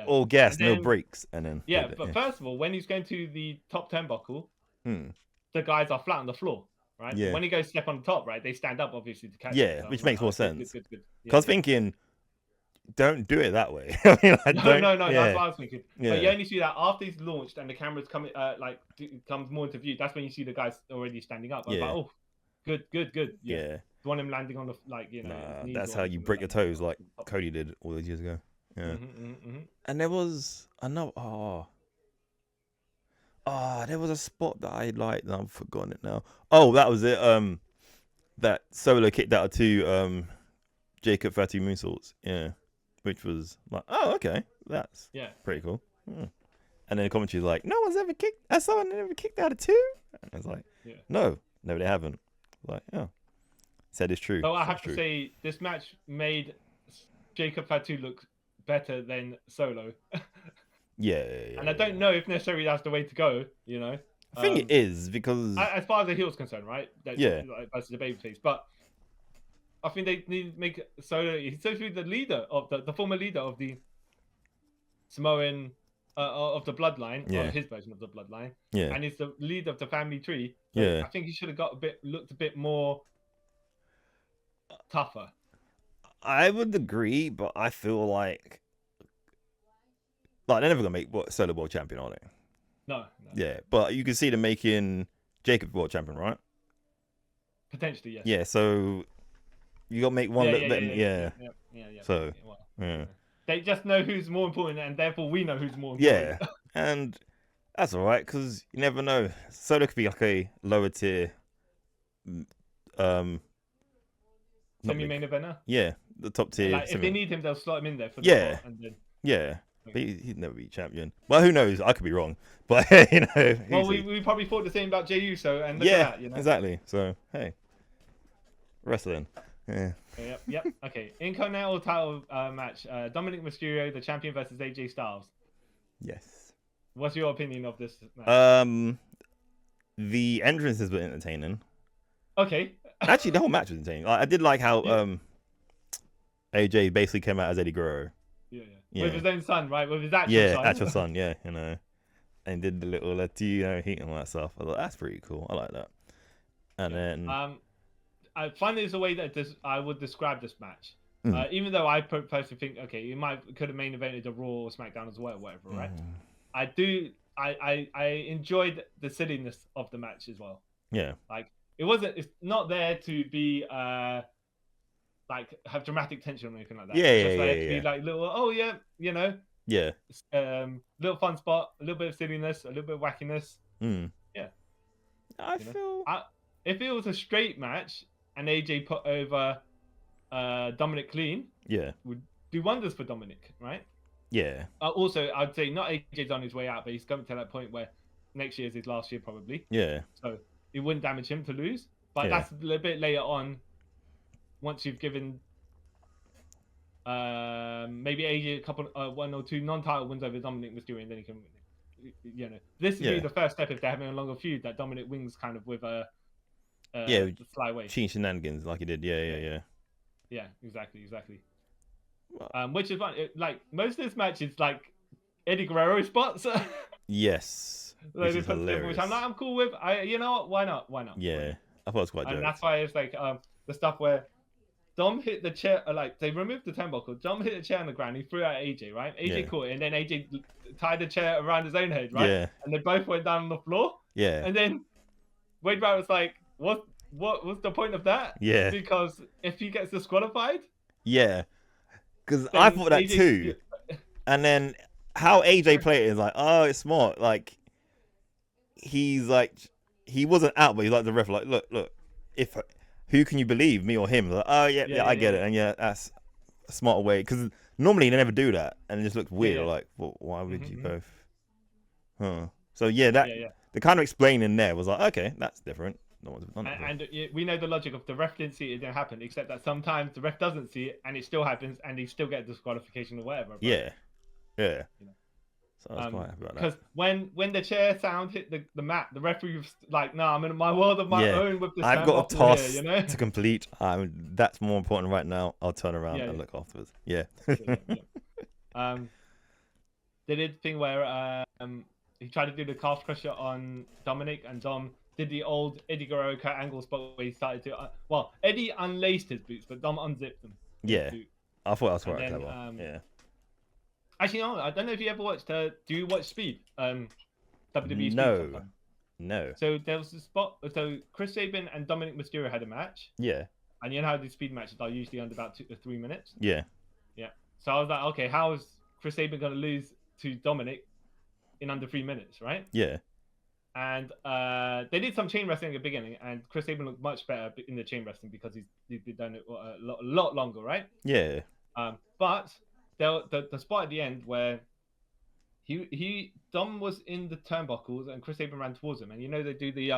all gas, no breaks." And then but first of all, when he's going to the top turnbuckle, the guys are flat on the floor, right? Yeah. When he goes step on the top, right, they stand up obviously to catch. Yeah, which makes more sense. Good. Because I was thinking, don't do it that way. No, that's what I was thinking. But you only see that after he's launched and the camera's coming, comes more into view. That's when you see the guys already standing up. I was like, oh, good. Yeah. You want him landing on the that's how you break your toes, like Cody did all those years ago. Yeah. And there was another. There was a spot that I liked, and I've forgotten it now. Oh, that was it. That Solo kicked out of two Jacob Fatu moonsaults. Yeah. Which was like, oh, okay, that's pretty cool. And then the commentary's like, no one's ever kicked. Has someone ever kicked out of two? And I was like, no, they haven't. Like, said it's true. So I have to say, this match made Jacob Fatu look better than Solo. Yeah. And I don't know if necessarily that's the way to go. You know. I think it is because As far as the heel's concerned, right? Yeah. Like, versus the babyface, but I think they need to make Solo. He's supposed to be the leader of the former leader of the Samoan of the bloodline, Yeah. or his version of the bloodline, Yeah. and he's the leader of the family tree. So Yeah. I think he should have looked a bit more tougher. I would agree, but I feel like they're never gonna make Solo world champion, are they? No. Yeah, but you can see them making Jacob world champion, right? Potentially, yes. Yeah, so you gotta make one little bit. Yeah. So yeah. They just know who's more important, and therefore we know who's more important. Yeah, and that's all right because you never know. Solo could be like a lower tier, semi-main eventer. Yeah, the top tier. Like, if they need him, they'll slot him in there for the spot, and then... Yeah. But he'd never be champion. Well, who knows? I could be wrong, but you know. Well, we probably thought the same about Jey Uso, and look at that, you know? Exactly. So hey, wrestling. Yeah. Yep. Okay. Intercontinental title match: Dominic Mysterio, the champion, versus AJ Styles. Yes. What's your opinion of this match? The entrances were entertaining. Okay. Actually, the whole match was entertaining. I did like how AJ basically came out as Eddie Guerrero. Yeah. With his own son, right? With his actual son. Actual son, yeah, you know. And did the little Latino heat and all that stuff. I thought that's pretty cool. I like that. And then I find there's a way that I would describe this match. Even though I personally think, okay, you could have main evented a Raw or SmackDown as well, whatever, right? I enjoyed the silliness of the match as well. Yeah. Like it's not there to be like have dramatic tension or anything like that. To be like little, you know. Yeah. Little fun spot, a little bit of silliness, a little bit of wackiness. Yeah. If it was a straight match and AJ put over Dominic clean, would do wonders for Dominic, right? Yeah. Also, I'd say not AJ's on his way out, but he's coming to that point where next year is his last year probably. Yeah. So it wouldn't damage him to lose, but that's a little bit later on. Once you've given maybe AJ a couple, one or two non-title wins over Dominic Mysterio, and then he can, you know, this would be the first step if they're having a longer feud that Dominic wins kind of with a flyway. Shenanigans like he did. Yeah, exactly. Which is fun. Like most of this match is like Eddie Guerrero spots. Yes. Which is hilarious. Which I'm cool with. You know what? Why not? Yeah, I thought it was quite. And that's why it's like the stuff where Dom hit the chair, like they removed the turnbuckle. Dom hit the chair on the ground. He threw out AJ, right? AJ caught it, and then AJ tied the chair around his own head, right? Yeah. And they both went down on the floor. Yeah. And then Wade Barrett was like, "What was the point of that?" Yeah. Because if he gets disqualified. Yeah. Because I thought that too. And then how AJ played it is like, oh, it's smart. Like he's like, he wasn't out, but he's like the ref. Like, look, if. Who can you believe, me or him? Like, oh yeah, I get it, and that's a smarter way. Because normally they never do that, and it just looks weird. Like, well, why would you both? Huh? So the kind of explaining there was like, okay, that's different. No one's done it. And we know the logic of the ref didn't see it didn't happen, except that sometimes the ref doesn't see it, and it still happens, and he still gets disqualification or whatever. But, yeah. You know. So I was quite happy about that. Because when the chair sound hit the mat, the referee was like, "No, I'm in my world of my own with this." I've got a task to complete. That's more important right now. I'll turn around and look afterwards. Yeah. They did the thing where he tried to do the calf crusher on Dominic, and Dom did the old Eddie Guerrero Kurt Angle spot where he started to. Eddie unlaced his boots, but Dom unzipped them. Yeah. I thought that was quite clever. Yeah. Actually, no, I don't know if you ever watched. Do you watch Speed? WWE Speed. No. So there was a spot. So Chris Sabin and Dominic Mysterio had a match. Yeah. And you know how these speed matches are usually under about 2 to 3 minutes. Yeah. So I was like, okay, how is Chris Sabin going to lose to Dominic in under 3 minutes, right? Yeah. And they did some chain wrestling at the beginning, and Chris Sabin looked much better in the chain wrestling because he's been done it a lot longer, right? Yeah. But the spot at the end where Dom was in the turnbuckles and Chris Sabin ran towards him, and you know they do the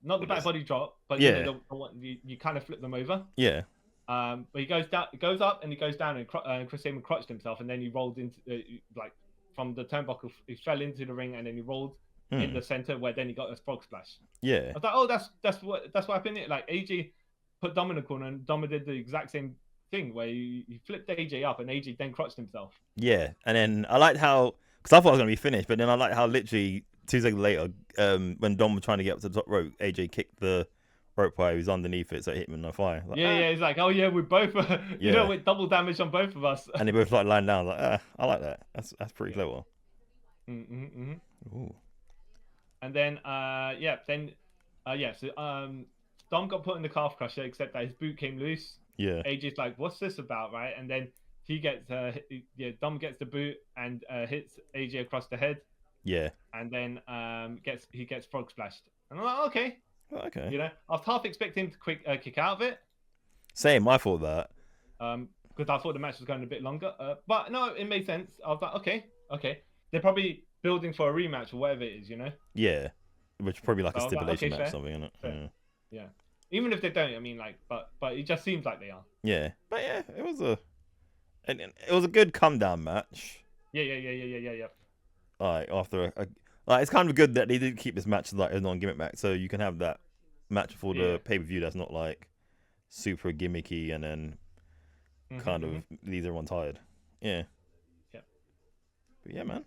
not the back body drop, but you know, you kind of flip them over. Yeah. But he goes up, and he goes down, and Chris Sabin crotched himself, and then he rolled into like from the turnbuckle. He fell into the ring, and then he rolled in the center, where then he got a frog splash. Yeah. I was like, oh, that's what happened. Like AJ put Dom in the corner, and Dom did the exact same thing where he flipped AJ up, and AJ then crotched himself. Yeah, and then I liked how, because I thought it was gonna be finished, but then I liked how literally 2 seconds later, when Dom was trying to get up to the top rope, AJ kicked the rope while he was underneath it, so it hit him in the fire. Like, Yeah, he's like, oh yeah, we both, with double damage on both of us. And they both like lying down. Like, I like that. That's pretty clever. Ooh. And then, so Dom got put in the calf crusher, except that his boot came loose. Yeah. AJ's like, what's this about, right? And then he gets, Dom gets the boot and hits AJ across the head. Yeah. And then he gets frog splashed. And I'm like, okay. Okay. You know, I was half expecting him to kick out of it. Same, I thought that. Because I thought the match was going a bit longer. But no, it made sense. I was like, okay. They're probably building for a rematch or whatever it is, you know? Yeah. Which is probably like a stipulation like, match or something, isn't it? Yeah. Even if they don't, I mean, like, but it just seems like they are. Yeah. But yeah, it was a good come down match. Yeah. Like after it's kind of good that they did keep this match like a non-gimmick match, so you can have that match before the pay-per-view that's not like super gimmicky and then kind of leaves everyone tired. Yeah. But yeah, man,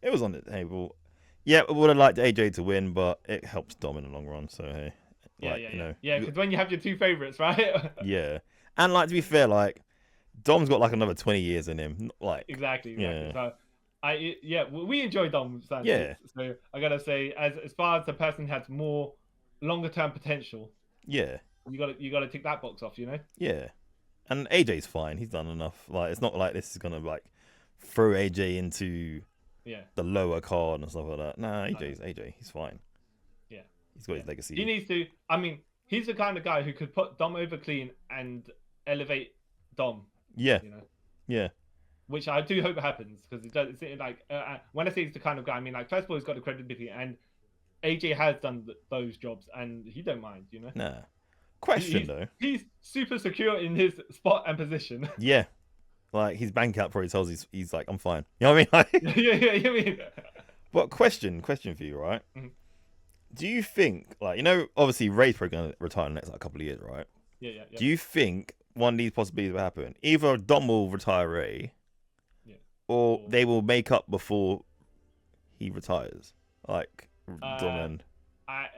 it was on the table. Yeah, I would have liked AJ to win, but it helps Dom in the long run. So hey, Yeah, because when you have your two favorites, right? Yeah, and like to be fair, like Dom's got like another 20 years in him. Like exactly. So we enjoy Dom. Yeah. So I gotta say, as far as the person has more longer term potential. Yeah. You gotta tick that box off, you know. Yeah, and AJ's fine. He's done enough. Like it's not like this is gonna like throw AJ into the lower card and stuff like that. Nah, AJ. He's fine. Yeah. He's got his legacy. He needs to. I mean, he's the kind of guy who could put Dom over clean and elevate Dom. Yeah. You know. Yeah. Which I do hope happens, because it does. It's like when I say he's the kind of guy, I mean, like, first of all, he's got the credibility, and AJ has done those jobs, and he don't mind, you know. Nah. Question though. He's super secure in his spot and position. Yeah. Like his bank account probably tells he's like, I'm fine. You know what I mean? Like, yeah. You mean? But question for you, right? Mm-hmm. Do you think, like, you know, obviously Ray's probably gonna retire in the next like couple of years, right? Yeah. Do you think one of these possibilities will happen? Either Dom will retire Ray, or they will make up before he retires, like Dom and.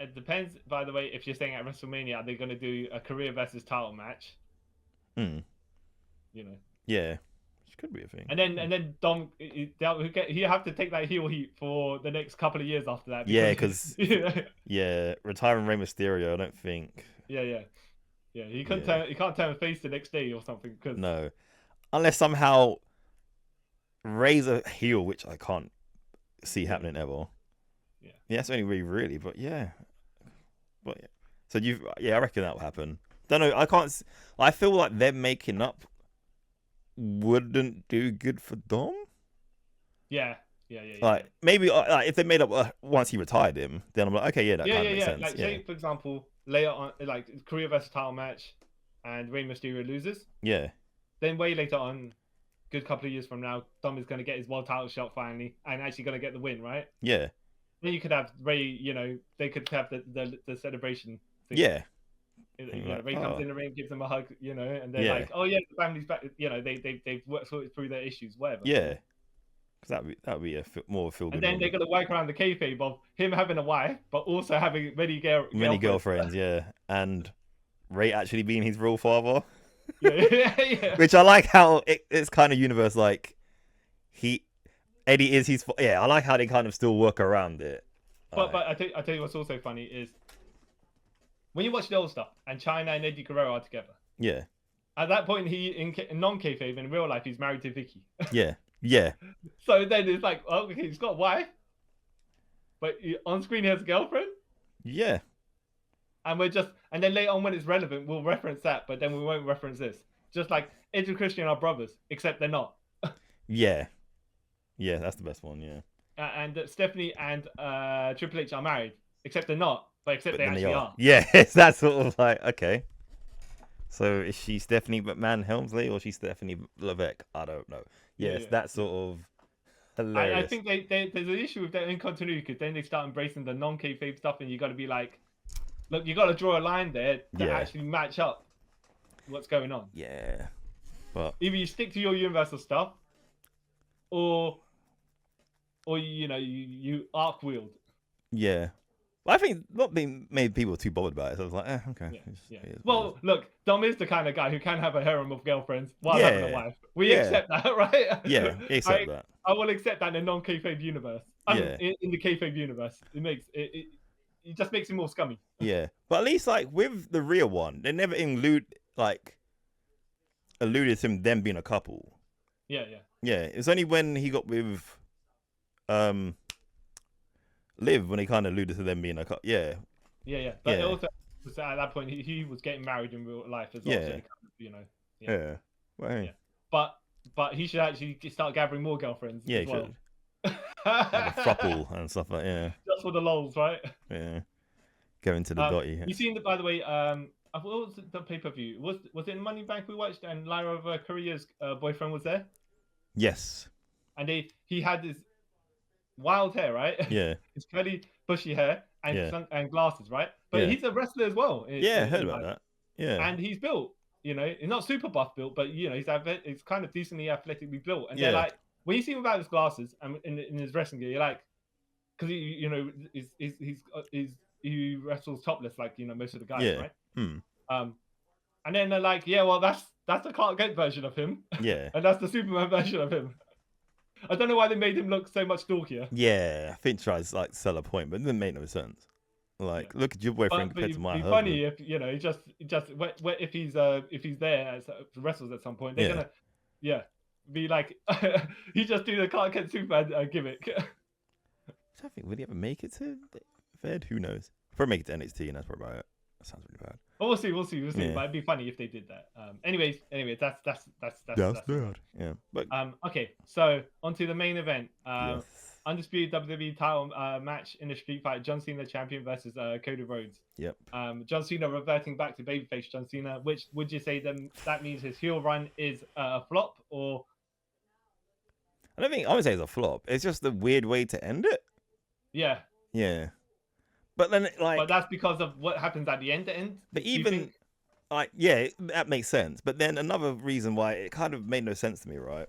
It depends. By the way, if you're staying at WrestleMania, are they going to do a career versus title match? You know. Yeah, which could be a thing. And then Dom, he have to take that heel heat for the next couple of years after that. Because retiring Rey Mysterio, I don't think. Yeah. He can't turn face the next day or something. Cause... No, unless somehow Ray's a heel, which I can't see happening ever. Yeah, that's only really, but yeah. So I reckon that will happen. Don't know. I can't. I feel like them making up wouldn't do good for Dom. Yeah. Like maybe if they made up once he retired him, then I'm like, okay, that kind of makes sense. Like say for example, later on, like career versus title match, and Rey Mysterio loses. Yeah. Then way later on, good couple of years from now, Dom is going to get his world title shot finally, and actually going to get the win, right? Yeah. Then you could have Ray, you know, they could have the celebration thing. Yeah. Ray comes in the ring, gives them a hug, you know, and they're like, oh yeah, the family's back, you know, they've worked through their issues, whatever. Yeah. Because that would be a more feel good. And then they're going to work around the kayfabe of him having a wife, but also having many girlfriends, yeah. And Ray actually being his real father. Yeah. Which I like how it's kind of universe, like, Eddie is his... Yeah, I like how they kind of still work around it. But I tell you what's also funny is when you watch the old stuff and China and Eddie Guerrero are together. Yeah. At that point, he in non-kayfabe in real life, he's married to Vicky. Yeah. Yeah. So then it's like, oh, okay, he's got a wife, but on screen he has a girlfriend. Yeah. And then later on when it's relevant, we'll reference that, but then we won't reference this. Just like Edge and Christian are brothers, except they're not. Yeah. Yeah, that's the best one, yeah. And Stephanie and Triple H are married, except they're not, but they actually are. Yeah, that's sort of like, okay. So is she Stephanie McMahon Helmsley or she's Stephanie Levesque? I don't know. Yes, that's sort of hilarious. I think there's an issue with that in continuity because then they start embracing the non-kayfabe stuff, and you got to be like, look, you got to draw a line there that actually match up what's going on. Yeah, but either you stick to your universal stuff, or you arc wield. Yeah. I think not being made people too bothered about it. So I was like, okay. Yeah. Well, look, Dom is the kind of guy who can have a harem of girlfriends while having a wife. We accept that, right? Yeah, accept that. I will accept that in a non-kayfabe universe. In the kayfabe universe, it just makes it more scummy. Yeah, but at least like with the real one, they never alluded to them being a couple. Yeah. Yeah, it's only when he got with Liv when he kind of alluded to them being a couple. Yeah. But also at that point he was getting married in real life as well. Yeah. So he kind of, Well, hey. But he should actually start gathering more girlfriends. Yeah, as well. Like a throuple and stuff like just for the lols, right? Yeah. Going to the dotty. You seen that, by the way? What was the pay-per-view? Was it in Money Bank we watched and Lyra of Korea's boyfriend was there? Yes. And he had this wild hair, right? Yeah. His curly, bushy hair and glasses, right? But he's a wrestler as well. I heard about that. Yeah. And he's built, he's not super buff built, but he's kind of decently athletically built. And they're like, when you see him without his glasses and in his wrestling gear, you're like, because he wrestles topless like most of the guys, right? And then they're like, well, that's the Clark Kent version of him. Yeah. And that's the Superman version of him. I don't know why they made him look so much stalkier. Yeah, I think tries like sell a point, but it didn't make no sense. Like, look at your boyfriend compared to my husband. Funny if if he's there as wrestles at some point, they're gonna be like he just do the Clark Kent Superman gimmick. I think would he ever make it to Fed? Who knows? Probably make it to NXT, and that's probably about it. That sounds really bad. Well, we'll see. Yeah. But it'd be funny if they did that. Anyway, that's bad. Yeah. But okay, so onto the main event. Undisputed WWE title match in a street fight. John Cena champion versus Cody Rhodes. Yep. John Cena reverting back to babyface John Cena. Which would you say that means his heel run is a flop or? I would say it's a flop. It's just a weird way to end it. Yeah. Yeah. But then, but that's because of what happens at the end. But even, that makes sense. But then another reason why it kind of made no sense to me, right?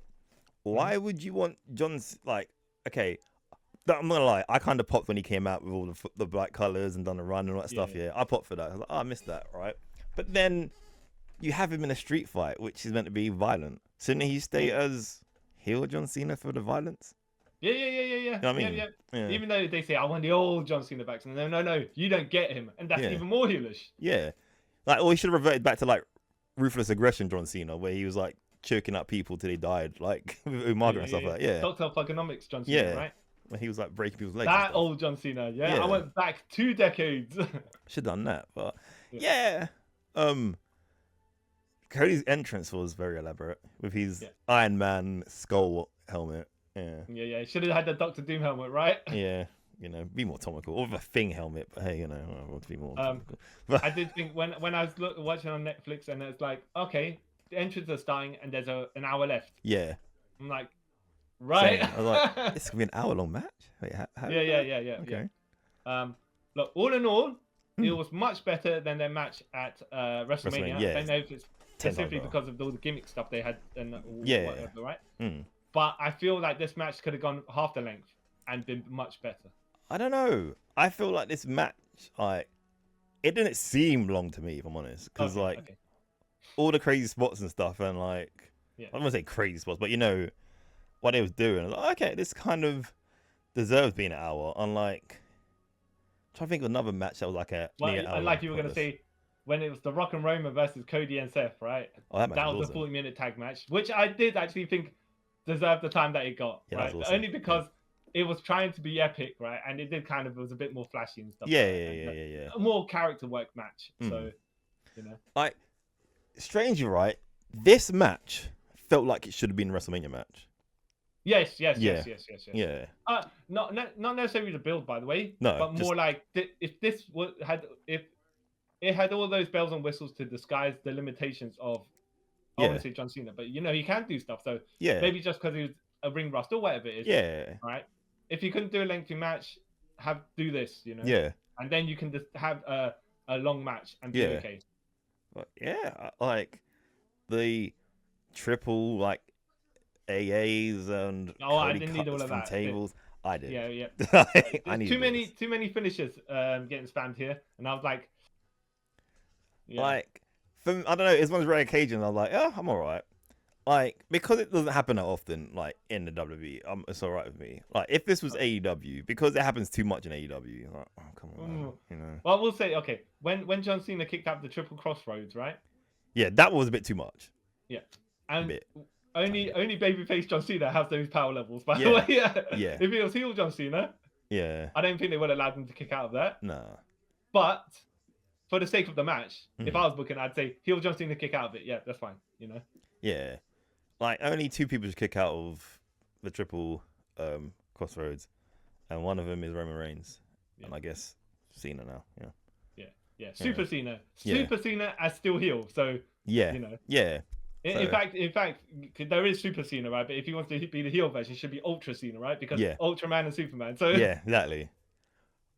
Why would you want John's okay? I'm not gonna lie. I kind of popped when he came out with all the black colors and done a run and all that stuff. Yeah, I popped for that. I was like, I missed that, right? But then you have him in a street fight, which is meant to be violent. Shouldn't he stay as heel John Cena for the violence? Yeah. You know what I mean? Yeah. Even though they say, I want the old John Cena back. No, you don't get him. And that's even more heelish. Yeah. Or he should have reverted back to ruthless aggression John Cena, where he was choking up people till they died, with Margaret and stuff like that. Yeah. Dr. Thugonomics John Cena, right? When he was breaking people's legs. That old John Cena, I went back 2 decades. Should have done that, but Cody's entrance was very elaborate with his Iron Man skull helmet. Yeah. Should have had the Doctor Doom helmet, right? Yeah, be more topical, or the Thing helmet. But hey, I want to be more topical. I did think when I was watching on Netflix, and it's like, okay, the entrance are starting, and there's an hour left. Yeah. I'm like, right. I was like, this could be an hour-long match. Wait, how yeah. Okay. Look, all in all, it was much better than their match at WrestleMania. I don't know if it's specifically because of all the gimmick stuff they had and whatever, right? But I feel like this match could have gone half the length and been much better. I don't know. I feel like this match, it didn't seem long to me, if I'm honest, because all the crazy spots and stuff, and I don't want to say crazy spots, but what they was doing. I was like, okay, this kind of deserves being an hour. Unlike, I'm trying to think of another match that was an hour. Like you were gonna say, when it was the Rock and Roman versus Cody and Seth, right? Oh, that was a 40-minute tag match, which I did actually think deserved the time that it got, right? Awesome. Only because it was trying to be epic, right? And it did it was a bit more flashy and stuff. Yeah. A more character work match. So, strangely, right? This match felt like it should have been a WrestleMania match. Yes. Yeah. Not necessarily the build, by the way. No, but more like if this it had all those bells and whistles to disguise the limitations of obviously John Cena, but he can do stuff. So maybe just because he was a ring rust or whatever it is. Yeah. Right. If you couldn't do a lengthy match, do this. Yeah. And then you can just have a long match and be okay. But like the triple like AAs and I didn't need all of from that. tables. I did. Yeah. I need too many finishes getting spammed here, and I was like, like I don't know. It's one of those rare occasions. I was like, I'm all right. Like because it doesn't happen that often. Like in the WWE, it's all right with me. Like if this was AEW, because it happens too much in AEW. Like, oh come on, Well, we'll say okay. When John Cena kicked out the triple crossroads, right? Yeah, that was a bit too much. Yeah, and only babyface John Cena has those power levels. By the way, If it was heel John Cena, I don't think they would have allowed him to kick out of that. No. But for the sake of the match, if I was booking, I'd say heel John Cena kick out of it. Yeah, that's fine. Yeah, like only 2 people should kick out of the triple crossroads, and one of them is Roman Reigns, and I guess Cena now. Yeah. Super Cena. Super Cena as still heel. So In fact, there is Super Cena, right? But if he wants to be the heel version, it should be Ultra Cena, right? Because Ultraman and Superman. So exactly.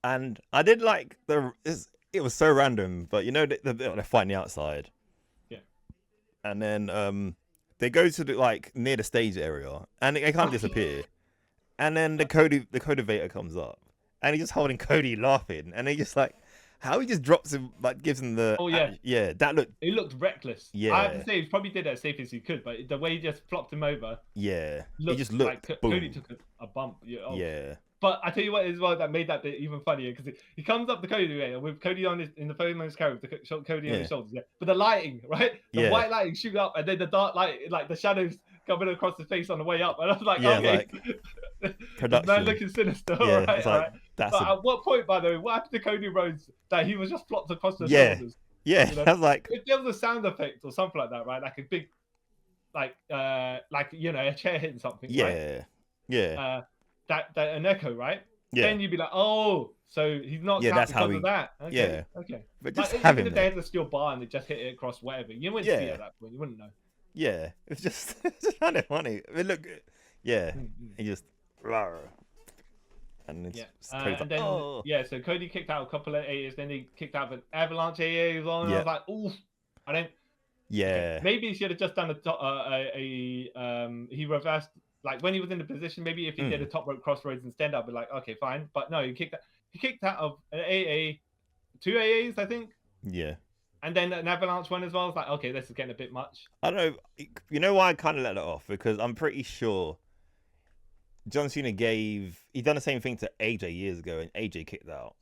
And I did like it was so random, but they're fighting outside. Yeah. And then they go to near the stage area, and they can't disappear. And then the Codevator comes up, and he's just holding Cody, laughing, and they just like. How he just drops him, gives him the... Oh, yeah. It looked reckless. Yeah. I have to say, he probably did it as safe as he could, but the way he just flopped him over... Yeah. He just looked... like Cody took a bump. Yeah. But I tell you what as well, that made that bit even funnier, because he comes up the Cody with Cody in the famous carry, with Cody on his shoulders, But the lighting, right? The white lighting shoot up, and then the dark light, like the shadows coming across his face on the way up. And I was like, okay. Production. Man looking sinister. Yeah, right. But at what point, by the way, what happened to Cody Rhodes that he was just flopped across the shoulders? Yeah, I was like... If there was a sound effect or something like that, right? Like a big... a chair hitting something, right? Yeah. An echo, right? Yeah. Then you'd be like, oh, so he's not that's how of that. Okay. Okay. But just even if they had a steel bar and they just hit it across whatever, you wouldn't see it at that point. You wouldn't know. Yeah. It's just kind of funny. It looked good. Yeah. He just... And then so Cody kicked out a couple of AAs, then he kicked out an avalanche AA as well, and I was like, oof, I don't... Yeah. Okay. Maybe he should have just done he reversed, like when he was in the position, maybe if he did a top rope crossroads instead, I'd be like, okay, fine. But no, he kicked out of an AA, 2 AAs, I think. Yeah. And then an avalanche one as well. I was like, okay, this is getting a bit much. I don't know. You know why I kind of let it off? Because I'm pretty sure John Cena he done the same thing to AJ years ago, and AJ kicked out.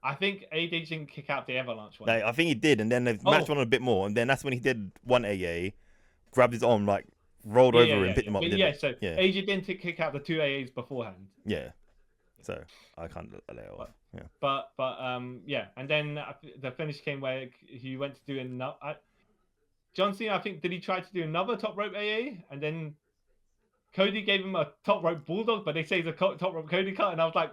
I think AJ didn't kick out the avalanche one. I think he did, and then the match went on a bit more, and then that's when he did one AA, grabbed his arm, rolled over and picked him up. AJ didn't kick out the 2 AAs beforehand. Yeah. So I can't let it off. Yeah. But and then the finish came where he went to do another. John Cena, I think, did he try to do another top rope AA, and then Cody gave him a top rope bulldog, but they say it's a top rope Cody cut, and I was like,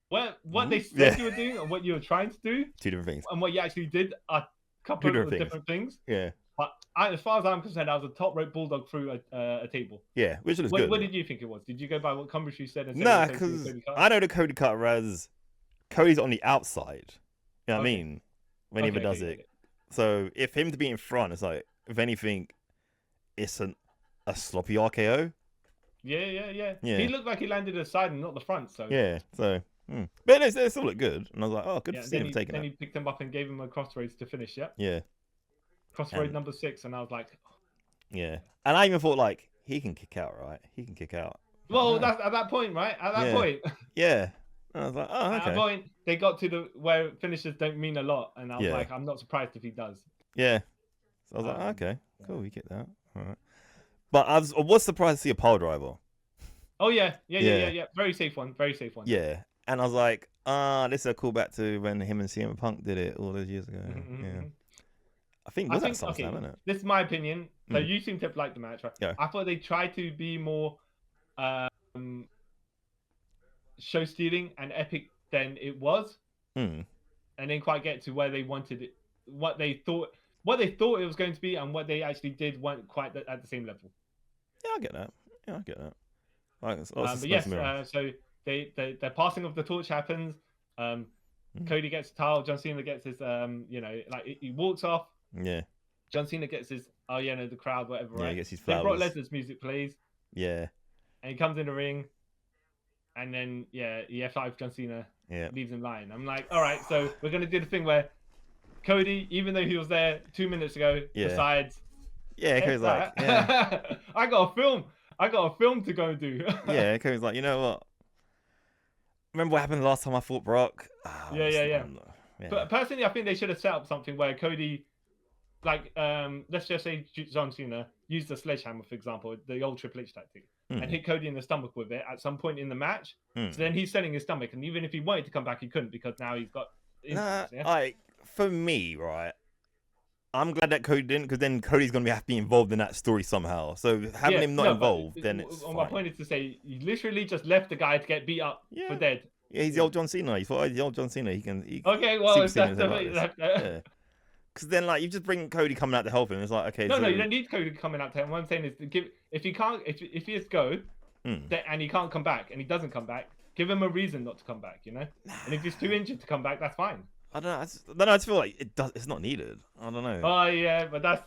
what they said you were doing and what you were trying to do, 2 different things, and what you actually did are a couple of different things. Yeah. But as far as I'm concerned, that was a top rope bulldog through a table. Yeah, which looks good. What did you think it was? Did you go by what commentary said? Nah, because I know the Cody cut, whereas Cody's on the outside. You know what I mean? When he does it. So if him to be in front, it's like, if anything, it's a sloppy RKO. Yeah. He looked like he landed the side and not the front. So yeah, so but it still looked good, and I was like, oh, good to see him taking it. Then he picked him up and gave him a crossroads to finish. Yeah. Crossroad number 6, and I was like, yeah. And I even thought he can kick out, right? He can kick out. Well, that's at that point, right? At that point. Yeah. And I was like, oh, okay. At that point, they got to where finishes don't mean a lot, and I was like, I'm not surprised if he does. Yeah. So I was like, okay, cool, he kicked out. All right. But I was surprised to see a pile driver. Oh yeah. Very safe one. Yeah. And I was like, this is a callback to when him and CM Punk did it all those years ago. Yeah. I think that SummerSlam, isn't it? This is my opinion. So you seem to like the match, right? Yeah. I thought they tried to be more show stealing and epic than it was, Hmm. and didn't quite get to where they wanted it, what they thought it was going to be, and what they actually did weren't quite at the same level. Yeah, I get that. Yeah, I get that. Like, it's lots of But smoke yes, and mirror. so the passing of the torch happens. Cody gets a towel. John Cena gets his like he walks off. Yeah. John Cena gets his the crowd, whatever, Yeah, right? he gets his Then Brock flowers. Lesnar's music plays, Yeah. and he comes in the ring, and then he F5 John Cena, Yeah. leaves him lying. I'm like, all right, so we're gonna do the thing where Cody, even though he was there 2 minutes ago, Yeah. decides, Yeah, Cody's like, yeah. I got a film to go do. Yeah, Cody's like, you know what? Remember what happened the last time I fought Brock? Oh, Yeah. But personally, I think they should have set up something where Cody, like, let's just say John Cena used the sledgehammer, for example, the old Triple H tactic, and hit Cody in the stomach with it at some point in the match. So then he's selling his stomach, and even if he wanted to come back, he couldn't, because now he's got injuries, like, for me, right, I'm glad that Cody didn't, because then Cody's going to have to be involved in that story somehow. So having him not involved, then it's fine. My point is to say, you literally just left the guy to get beat up for dead. Yeah, he's the old John Cena. He's the old John Cena. Okay, well, if that's the way. Yeah. Because then, like, you just bring Cody coming out to help him. It's like, okay. No, you don't need Cody coming out to him. What I'm saying is, if he has to go, and he can't come back, and he doesn't come back, give him a reason not to come back, you know. And if he's too injured to come back, that's fine. I don't know. I just feel like it's not needed. I don't know. Oh yeah, but that's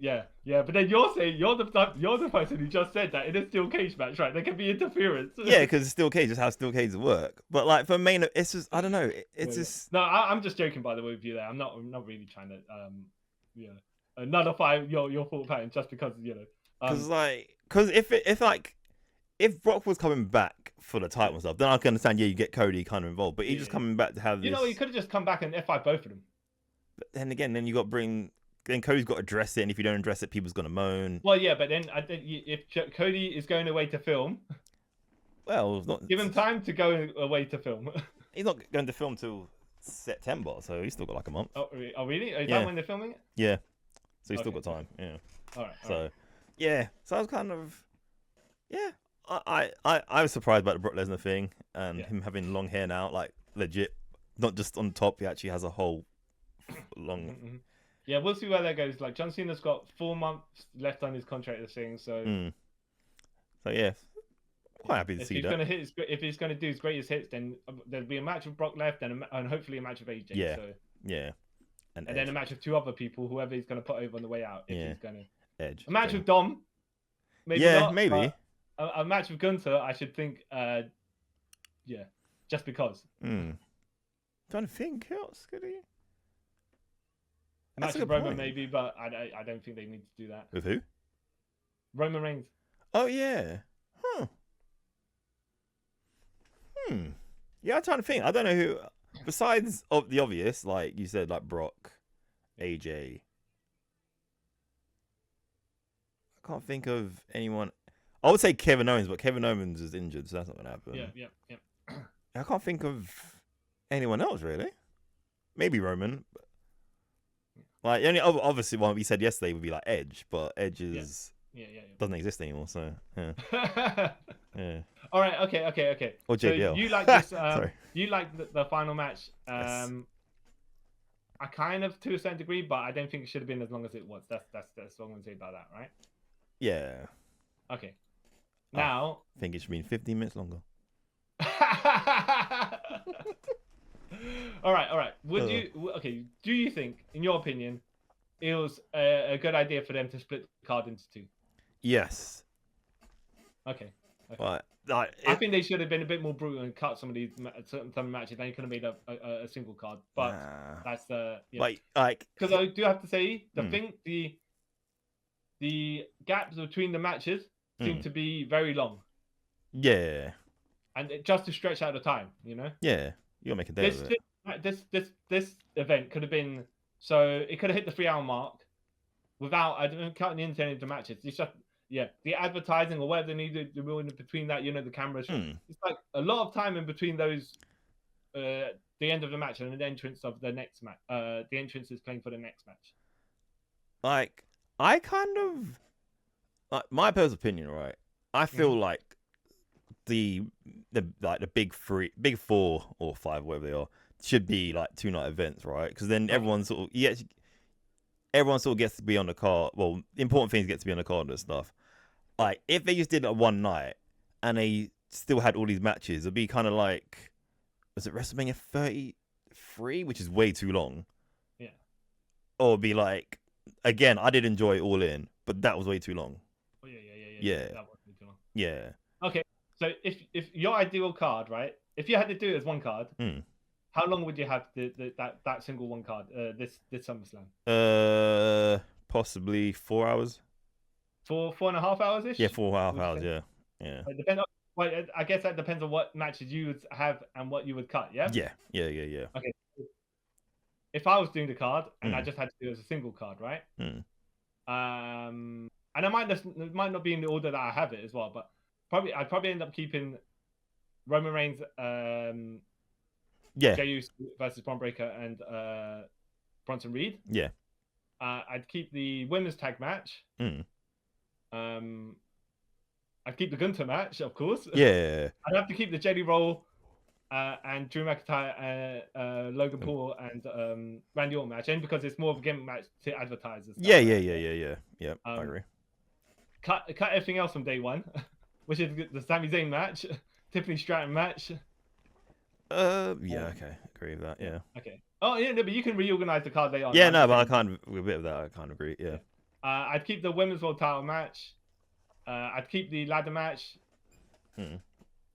But then you're saying you're the person who just said that in a steel cage match, right? There can be interference. Yeah, because it's steel cage. It's how steel cages work. But like for main, it's just I don't know. It's just no. I'm just joking, by the way, with you there. I'm not really trying to nullify your thought pattern just because because if Brock was coming back for the title and stuff, then I can understand. Yeah, you get Cody kind of involved, but he's just coming back to have this. He could have just come back and F5 both of them. But then again, then you got to bring. Then Cody's got to address it, and if you don't address it, people's gonna moan. Well, yeah, but then if Cody is going away to film, well, not give him time to go away to film. He's not going to film till September, so he's still got like a month. Oh really? Is that when they're filming it? Yeah, so he's still got time. Yeah. All right. So, yeah. So I was kind of, I was surprised about the Brock Lesnar thing and him having long hair now, like legit, not just on top. He actually has a whole long. Mm-hmm. Yeah, we'll see where that goes. Like John Cena's got 4 months left on his contract this thing, so. So yeah, quite happy to see that. If he's going to do his greatest hits, then there'll be a match with Brock left and hopefully a match with AJ. Yeah. So. Yeah. And then a match with 2 other people, whoever he's going to put over on the way out. If he's going to. Edge. A match with Dom. Maybe not, maybe. A match with Gunther, I should think. Just because. Trying to think, who else could he? Match with Roman maybe, but I don't think they need to do that. With who? Roman Reigns. Oh yeah. Yeah, I'm trying to think. I don't know who besides of the obvious, like you said, like Brock, AJ. I can't think of anyone. I would say Kevin Owens, but Kevin Owens is injured, so that's not gonna happen. Yeah. I can't think of anyone else really. Maybe Roman. Like the only obviously one we said yesterday would be like Edge, but Edge is doesn't exist anymore. So yeah. Yeah. All right. Okay. Or JBL. So you like this? Sorry. You like the final match? Yes. I kind of to a certain degree, but I don't think it should have been as long as it was. That's what I'm gonna say about that, right? Yeah. Okay. Now I think it should be 15 minutes longer. All right. Do you think, in your opinion, it was a good idea for them to split the card into 2? Yes. Okay. Right. I think they should have been a bit more brutal and cut some of these some matches. Then you could have made a single card, but that's the like because I do have to say the gaps between the matches seem to be very long. Yeah. And just to stretch out the time, you know. Yeah. You gotta make a day of it. This event could have been so it could have hit the 3-hour mark without counting into any of the matches. It's just the advertising or whatever they needed to do in between that, the cameras. It's like a lot of time in between those, the end of the match and the entrance of the next match. The entrance is playing for the next match. Like I kind of, my personal opinion, right? I feel like the big four or five, whatever they are, should be like 2-night events, right? Because then everyone sort of gets to be on the card. Well, the important things get to be on the card and stuff. Like if they just did it one night and they still had all these matches, it'd be kind of like, was it WrestleMania 33, which is way too long? Yeah. Or it'd be like, again, I did enjoy All In, but that was way too long. Oh, yeah. That was way too long. Yeah. Okay, so if your ideal card, right? If you had to do it as one card, how long would you have that single one card? This SummerSlam. Possibly 4 hours. 4.5 hours ish. Yeah, 4.5 hours. Yeah. It depends. Well, I guess that depends on what matches you would have and what you would cut. Yeah. Yeah. Okay. If I was doing the card and I just had to do it as a single card, right? And it might not be in the order that I have it as well, but I'd probably end up keeping Roman Reigns, Jey Uso versus Braun Breaker and Bronson Reed. Yeah. I'd keep the women's tag match. I'd keep the Gunther match, of course. Yeah. I'd have to keep the Jelly Roll and Drew McIntyre, Logan Paul, and Randy Orton match, and because it's more of a gimmick match to advertise. And stuff, Yeah. I agree. Cut everything else from day one, which is the Sami Zayn match, Tiffany Stratton match. Okay, agree with that. Yeah. Okay. Oh yeah, no, but you can reorganize the card later on. Yeah, no, but I can't. With a bit of that, I can't agree. Yeah. I'd keep the women's world title match. I'd keep the ladder match.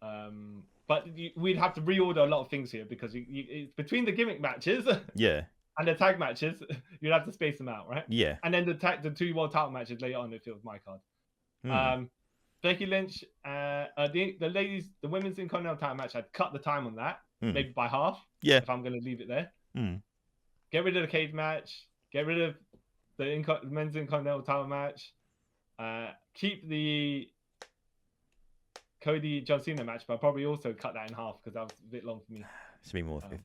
But we'd have to reorder a lot of things here because it's between the gimmick matches. Yeah. And the tag matches, you'd have to space them out, right? Yeah. And then the 2 world title matches later on if it was my card. Becky Lynch, the women's Intercontinental title match, I'd cut the time on that, maybe by half. Yeah. If I'm going to leave it there. Get rid of the cage match. Get rid of the men's Intercontinental title match. Keep the Cody John Cena match, but I'll probably also cut that in half because that was a bit long for me. Should be more. Like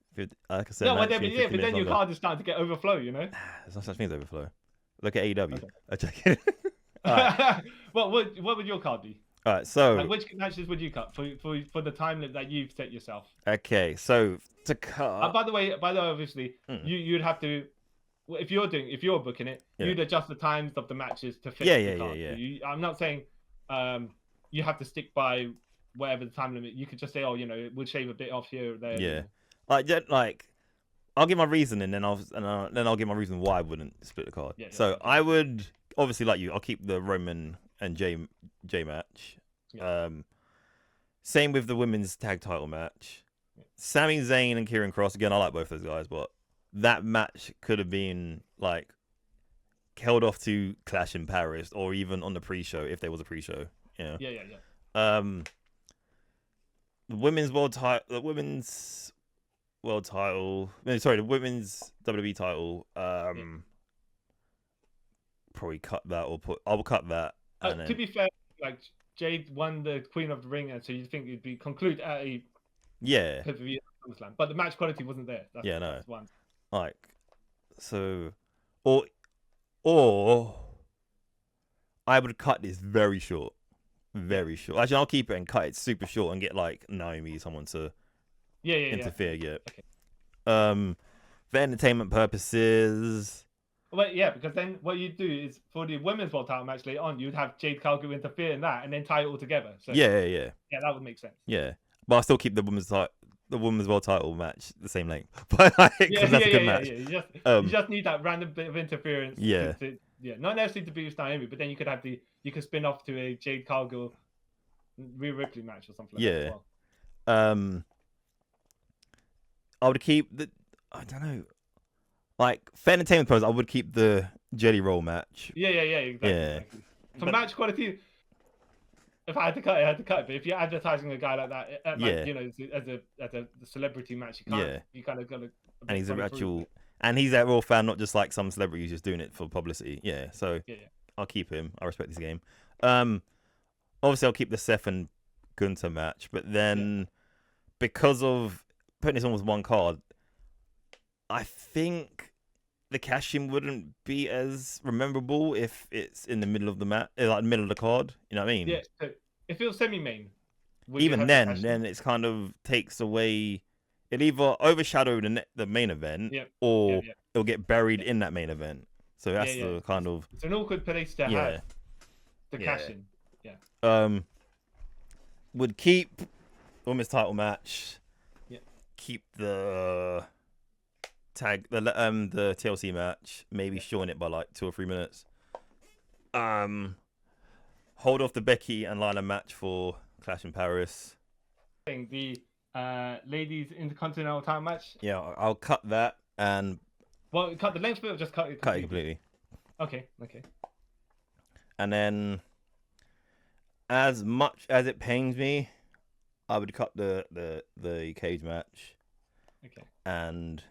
I said, no, but then your card is starting to get overflow, you know? There's no such thing as overflow. Look at AEW. Okay. Right. What would your card be? All right, so like, which matches would you cut for the time that you've set yourself? Okay, so to cut. By the way, obviously, you'd have to. If you're booking it, you'd adjust the times of the matches to fit the card. Yeah. I'm not saying you have to stick by whatever the time limit. You could just say, we'll shave a bit off here or there. Yeah, like I'll give my reason and then I'll give my reason why I wouldn't split the card. Yeah, so I would obviously, like you, I'll keep the Roman and Jay match. Yeah. Same with the women's tag title match. Yeah. Sami Zayn and Kieran Cross, again, I like both those guys, but that match could have been like held off to Clash in Paris or even on the pre-show if there was a pre-show. Yeah. The women's the women's WWE title. Probably cut that I'll cut that. To be fair, like Jade won the Queen of the Ring, and so you think it'd be conclude at a pay-per-view SummerSlam, but the match quality wasn't there. That's one. Like, so, or I would cut this very short. Actually, I'll keep it and cut it super short and get like Naomi, someone to interfere. Yeah. Okay. For entertainment purposes. Well, yeah, because then what you'd do is for the women's world title match later on, you'd have Jade Cargill interfere in that and then tie it all together. So yeah, that would make sense. Yeah, but I'll still keep the women's world title match the same length. But that's a good match. Yeah. You just need that random bit of interference. Not necessarily to be with Naomi, but then you could spin off to a Jade Cargill Rhea Ripley match or something like that as well. I would keep I don't know. Like, for entertainment purposes, I would keep the Jelly Roll match. Exactly. For match quality, if I had to cut it, I had to cut it. But if you're advertising a guy like that, as a celebrity match, you kind of got to. And he's and he's a real fan, not just like some celebrity who's just doing it for publicity. Yeah, so I'll keep him. I respect his game. Obviously, I'll keep the Seth and Gunther match, but then because of putting this on with one card, I think the cash-in wouldn't be as memorable if it's in the middle of the match, like middle of the card. You know what I mean? Yeah. So if it was semi-main, Would you even have then, cash in? then it's kind of takes away. It either overshadow the main event, Yeah. or Yeah. it'll get buried Yeah. in that main event. So that's Yeah. the kind of It's an awkward place to yeah. have the cash in. Would keep women's title match. Yeah. Keep the the TLC match. Maybe shorten it by like 2 or 3 minutes. Hold off the Becky and Lana match for Clash in Paris. The ladies intercontinental title match. Yeah, I'll cut that and Cut the length of it, or just cut it completely. Okay. And then, as much as it pains me, I would cut the cage match. Okay. And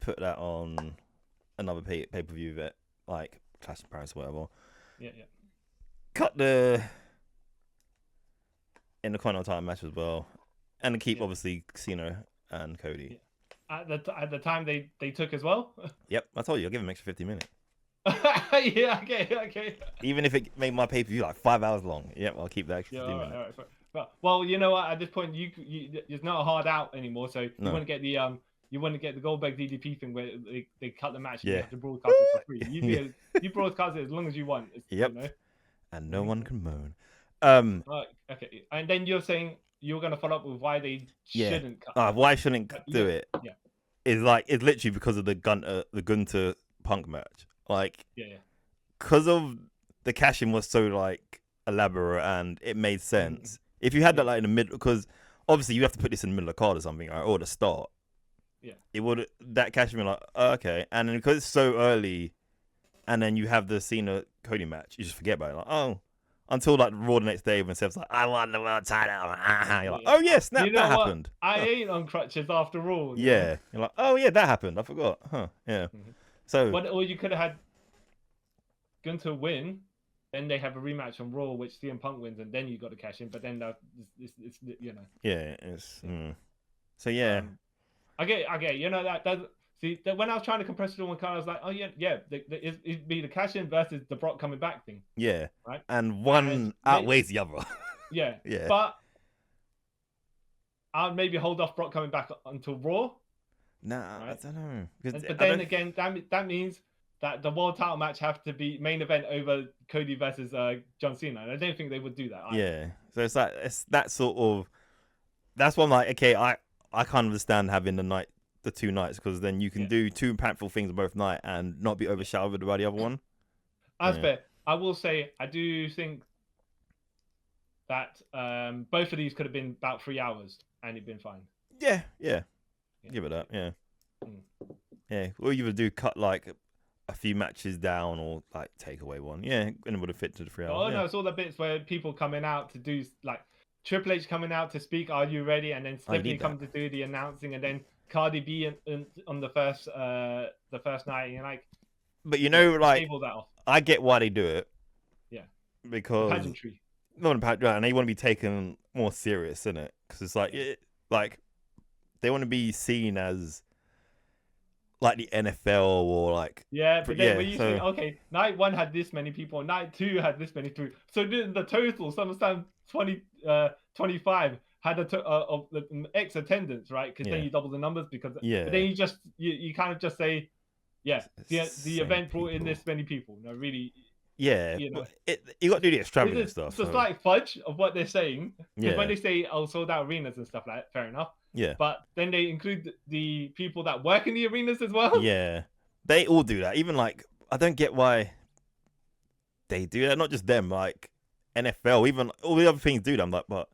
put that on another pay per view that like Clash in Paris or whatever. Yeah. Cut the Intercontinental title match as well, and keep obviously Cena and Cody. Yeah. At the time they took as well. Yep, I told you I'll give him extra 50 minutes. Yeah. Okay. Even if it made my pay per view like 5 hours long. Yep, I'll keep that extra 50 minutes. All right. Well, you know what? At this point, it's not a hard out anymore. So you want to get the Goldberg DDP thing where they cut the match and you have to broadcast it for free. You broadcast it as long as you want. Yep. You know? And no one can moan. Okay. And then you're saying you're gonna follow up with why they shouldn't cut. Why shouldn't do it? Yeah. It's literally because of the Gunter Punk match. Like, Yeah. Because of the cash-in was so like elaborate and it made sense. If you had that like in the middle, because obviously you have to put this in the middle of the card or something, right, or the start. Yeah. It would that cash-in be like, oh, okay, and then because it's so early, and then you have the Cena Cody match, you just forget about it. Like, oh, until like Raw the next day when Seth's like, I won the world title. You're like, oh yes, that happened. I ain't on crutches after all. Yeah. You're like, oh yeah, that happened. I forgot. Huh. Yeah. So. Or you could have had Gunter win, then they have a rematch on Raw, which CM Punk wins, and then you got to cash in. But then it's you know. Yeah. It's. So yeah. I get. You know that. See, when I was trying to compress it all one card, I was like, oh yeah. It'd be the cash in versus the Brock coming back thing. Yeah. Right. And one outweighs the other. Yeah. Yeah. But I'll maybe hold off Brock coming back until Raw. Nah, right? I don't know. But then again, that means that the world title match have to be main event over Cody versus John Cena. And I don't think they would do that either. Yeah. So it's that sort of. That's why I'm like, okay, I can't understand having the 2 nights, because then you can do 2 impactful things both night and not be overshadowed by the other one. That's fair. I will say I do think that both of these could have been about 3 hours and it'd been fine. Yeah. Give it that. Yeah. Yeah. Or you would do cut like a few matches down or like take away one. Yeah, and it would have fit to the 3 hours. Oh no, it's all the bits where people coming out to do like Triple H coming out to speak, "Are you ready?" and then Stephanie come to do the announcing, and then Cardi B on the first night, and you're like. But you know, like table that off. I get why they do it. Yeah. Because pageantry. Not a pageantry, and they want to be taken more serious, isn't it? Because it's like they want to be seen as like the NFL or like but then when you think, okay, night 1 had this many people, night 2 had this many through. So the total, SummerSlam 25 had of X attendance, right? Because then you double the numbers because but then you kind of just say, the event brought in this many people. No, really. Yeah, you know, you got to do the extravagant stuff. It's like fudge of what they're saying. Because when they say, sold out arenas and stuff like that, fair enough. Yeah. But then they include the people that work in the arenas as well. Yeah. They all do that. Even like, I don't get why they do that. Not just them, like NFL, even all the other things do that. I'm like, but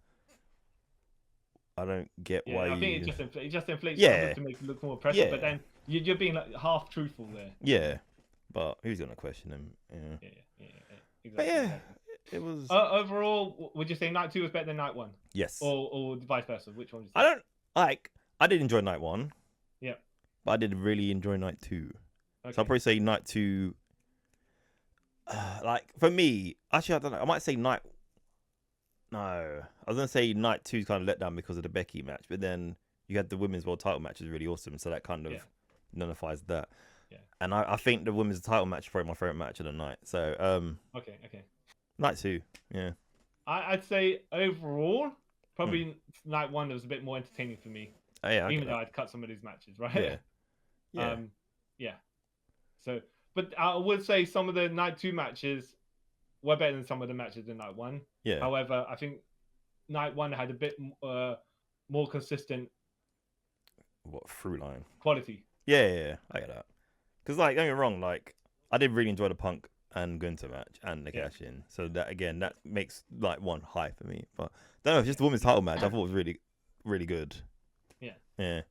I don't get why. I think it just inflates numbers to make it look more impressive. Yeah. But then you're being like half truthful there. Yeah. But who's going to question him? Yeah. Exactly. But yeah, it was. Overall, would you say night 2 was better than night 1? Yes. Or vice versa? Which one? I did enjoy night 1. Yeah. But I did really enjoy night 2. Okay. So I'll probably say night 2. Like for me, actually, I don't know. I might say night. No, I was gonna say night 2 is kind of let down because of the Becky match, but then you had the women's world title match is really awesome, so that kind of nullifies that. Yeah. And I think the women's title match is probably my favorite match of the night. So Okay. night 2, yeah. I'd say overall, Hmm. probably night one was a bit more entertaining for me, Oh, yeah, I even get though that. I'd cut some of these matches, Yeah, right? yeah, Yeah. So, but I would say some of the night two matches were better than some of the matches in night one. yeah. However, I think night one had a bit more consistent What through line? quality. Yeah, yeah, yeah, I get that. Because like, don't get me wrong, like I did really enjoy the Punk and Gunter match and the Yeah. cash in. So that again, that makes like one high for me. But don't know, just the women's title match, I thought was really, really good. Yeah. Yeah,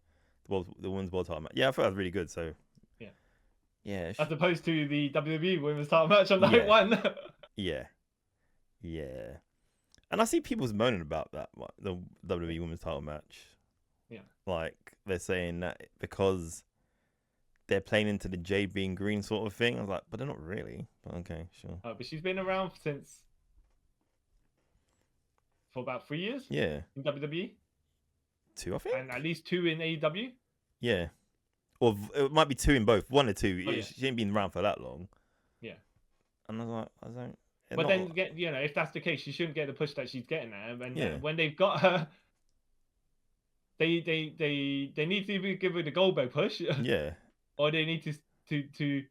the women's world title match. Yeah, I thought that was really good. So Yeah. yeah, As opposed to the WWE Women's Title match on night yeah, one. yeah, yeah. And I see people's moaning about that, the WWE women's title match. Yeah. Like they're saying that because they're playing into the Jade being green sort of thing. I was like, but they're not really. But okay, sure. But she's been around for about 3 years Yeah, in WWE, two, I think. and at least 2 in AEW. Yeah, or it might be two in both. One or two. Oh, yeah. She ain't been around for that long. Yeah. And I was like, I don't. But then, if that's the case, she shouldn't get the push that she's getting at. And Yeah. when they've got her, they need to either give her the Goldberg push, Yeah, or they need to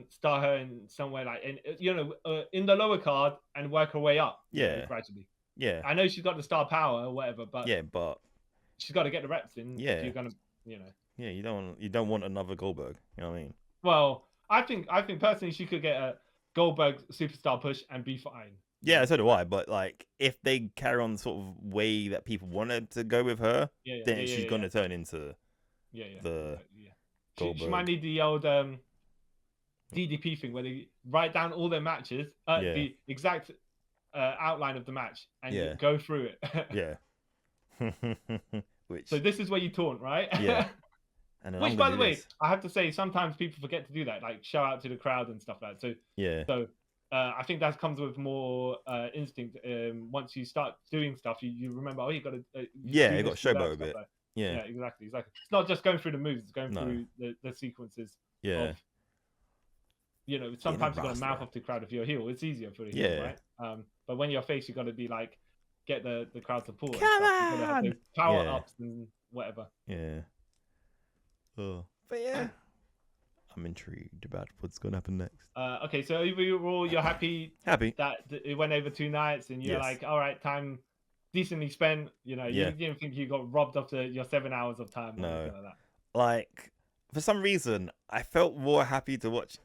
start her in somewhere like in the lower card and work her way up. Yeah. Gradually. yeah, I know she's got the star power or whatever, but yeah. But she's got to get the reps in Yeah. if you're gonna, yeah, you don't want another Goldberg. You know what I mean? Well, I think personally she could get a Goldberg superstar push and be fine. Yeah, so do I. But like, if they carry on the sort of way that people wanted to go with her, then she's gonna turn into the She might need the old DDP thing where they write down all their matches, the exact outline of the match, and you go through it. Yeah. So this is where you taunt, right? Yeah. And then Which, by the way, I have to say, sometimes people forget to do that, like shout out to the crowd and stuff like that. So yeah. So I think that comes with more instinct. Once you start doing stuff, you remember, oh, you got to. You got to showboat a bit. Like. Yeah, exactly. It's not just going through the moves; it's going through the sequences. Yeah. Of, sometimes you got to mouth off the crowd if you're a heel. It's easier for the heel, right? But when you're face, you got to be like, get the crowd support. Come on! You got to have those power ups and whatever. Yeah. Oh, but yeah. I'm intrigued about what's going to happen next. Okay, so overall, you're happy that it went over 2 nights, and you're like, all right, time decently spent. You didn't think you got robbed of your 7 hours of time. No. Or anything like that. Like, for some reason, I felt more happy to watch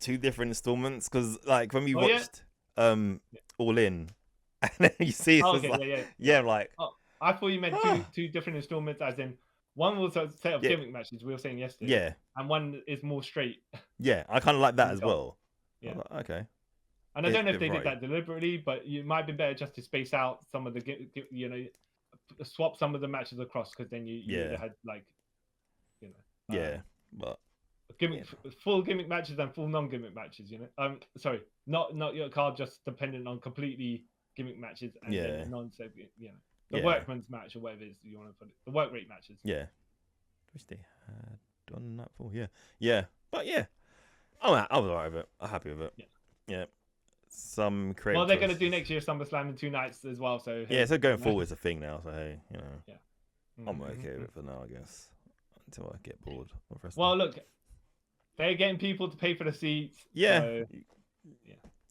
2 different installments because, like, when we watched All In, and then you see like, I thought you meant two different installments, as in. One was a set of gimmick matches we were saying yesterday. Yeah. And one is more straight. Yeah, I kind of like that as well. Yeah. Like, okay. And I don't know if they did that deliberately, but it might have been better just to space out some of the, swap some of the matches across, because then you had like, but full gimmick matches and full non-gimmick matches. Sorry, not your card just dependent on completely gimmick matches and then non-so. The workman's match or whatever it is you want to put it. The work rate matches. Yeah. Which they had done that for. Yeah. Yeah. But yeah. I was alright with it. I'm happy with it. Yeah. Some creative. Well, they're going to do next year SummerSlam in 2 nights as well. So so going forward is a thing now. So hey, Yeah. I'm okay with it for now, I guess. Until I get bored of wrestling. Well, look, they're getting people to pay for the seats. Yeah. So,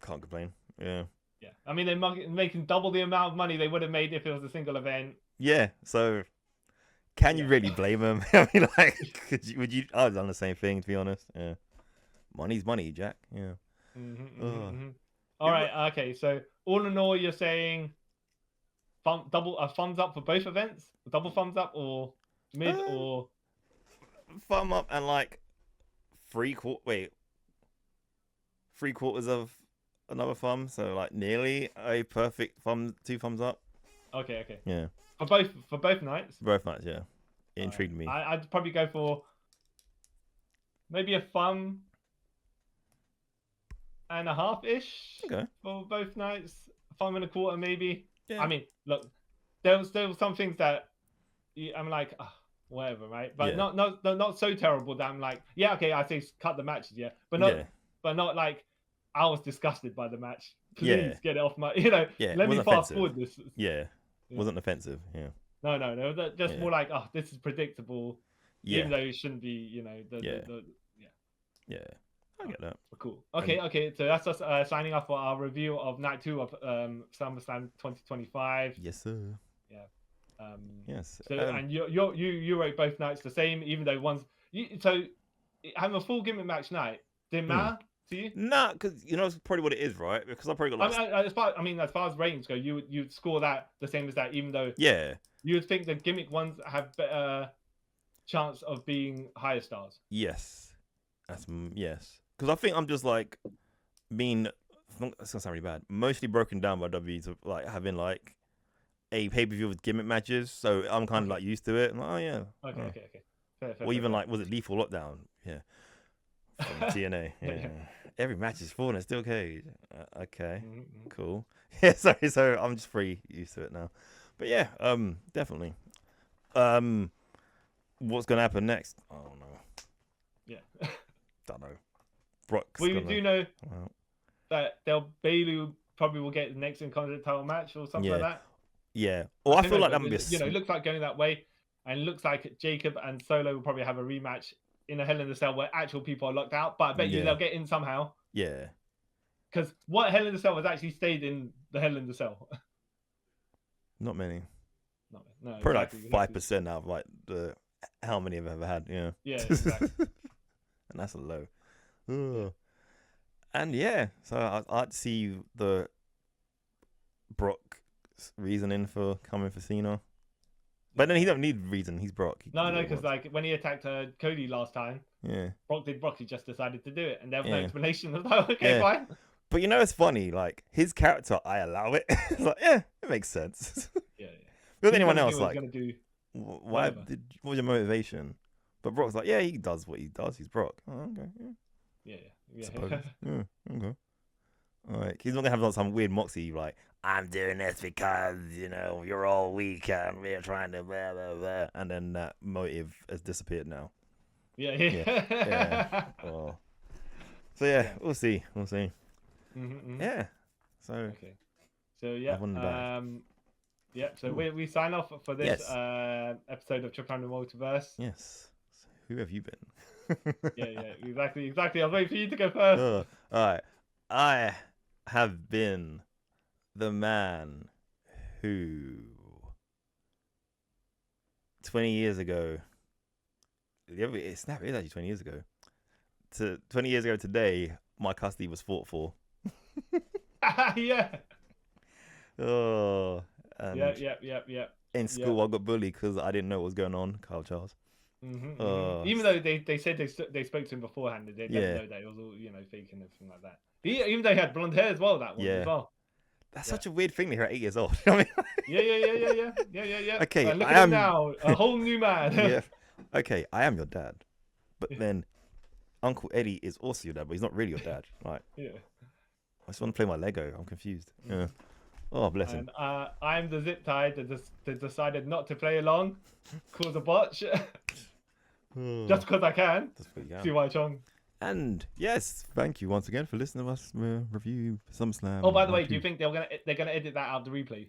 Can't complain. Yeah. Yeah, I mean, they're making double the amount of money they would have made if it was a single event. Yeah, so can you really blame them? I mean, like, would you? I would have done the same thing, to be honest. Yeah, money's money, Jack. Yeah. All right. Okay. So all in all, you're saying thumbs up for both events? Double thumbs up or mid or thumb up and like 3/4 of another thumb, so like nearly a perfect 2 thumbs up. Okay. Yeah. For both nights. Both nights, yeah. It intrigued me. I'd probably go for maybe a thumb and a half ish. Okay. For both nights, thumb and a quarter maybe. Yeah. I mean, look, there was some things that I'm like, whatever, right? But not so terrible that I'm like, okay, I say cut the matches, but not like. I was disgusted by the match. please get it off my. You know, Yeah, it let me wasn't fast offensive. forward this. Yeah, wasn't offensive. Yeah. No, just Yeah. more like, oh, this is predictable. Yeah. Even though it shouldn't be, you know, Yeah. I get that. Cool. Okay. So that's us signing off for our review of Night 2 of SummerSlam 2025. Yes, sir. Yeah. Yes. So and you rate both nights the same, even though so having a full gimmick match night didn't matter to you? Nah, because you know it's probably what it is, right? Because I probably got like. As far as ratings go, you'd score that the same as that, even though you would think the gimmick ones have better chance of being higher stars. Yes. Yes. Because I think I'm just like being. It's gonna sound really bad. Mostly broken down by WWE to like having like a pay-per-view with gimmick matches, so I'm kind of like used to it. I'm like, oh yeah. Okay. Fair, or even like, was it Lethal Lockdown? Yeah. From TNA. Yeah. Every match is full and it's still cage. Okay. Cool. Yeah. Sorry. So I'm just pretty used to it now. But yeah. Definitely. What's gonna happen next? I don't know. Yeah. Don't know. Brock's we do know that Bayley probably will get the next Intercontinental match or something like that. Yeah. Well, I feel like that would be. It looks like going that way, and it looks like Jacob and Solo will probably have a rematch in a Hell in a Cell where actual people are locked out. But I bet you they'll get in somehow. Yeah. Because what Hell in a Cell has actually stayed in the Hell in the Cell? Not many. No. Probably exactly, like 5% out of like how many I've ever had. Yeah. Yeah. Exactly. And that's a low. Ugh. And yeah, so I'd see the Brock reasoning for coming for Cena, but then he don't need reason. He's Brock. No, because like when he attacked Cody last time, Brock did Brock. He just decided to do it, and there was no explanation. I was like, okay, fine. But you know, it's funny. Like his character, I allow it. It's like, it makes sense. Yeah. With anyone else, like, what was your motivation? But Brock's like, yeah, he does what he does. He's Brock. Oh, okay. Yeah. Okay. Like he's not gonna have some weird moxie like, I'm doing this because you know you're all weak and we're trying to blah blah blah, and then that motive has disappeared now. Yeah. Oh. So yeah, we'll see. Yeah. So. Okay. So yeah. So we sign off for this episode of Trip Around the Multiverse. Yes. So who have you been? Exactly. I was waiting for you to go first. All right. I have been the man who 20 years ago, it's not really actually 20 years ago. 20 years ago today, my custody was fought for. Yeah. Oh. Yeah. In school, I got bullied because I didn't know what was going on. Kyle Charles. Even though they said they spoke to him beforehand, they didn't know that it was all fake and everything like that. Even though he had blonde hair as well, that one as well. That's such a weird thing to hear at 8 years old. I mean, yeah. Okay, look at him now, a whole new man. Yeah. Okay, I am your dad, but then Uncle Eddie is also your dad, but he's not really your dad. Right? Yeah. I just want to play my Lego. I'm confused. Yeah. Oh, bless him. And I'm the zip tie that decided not to play along, cause a botch, just because I can. See why, Chong? And yes, thank you once again for listening to us review SummerSlam. Oh, by the way, do you think they're gonna edit that out of the replay?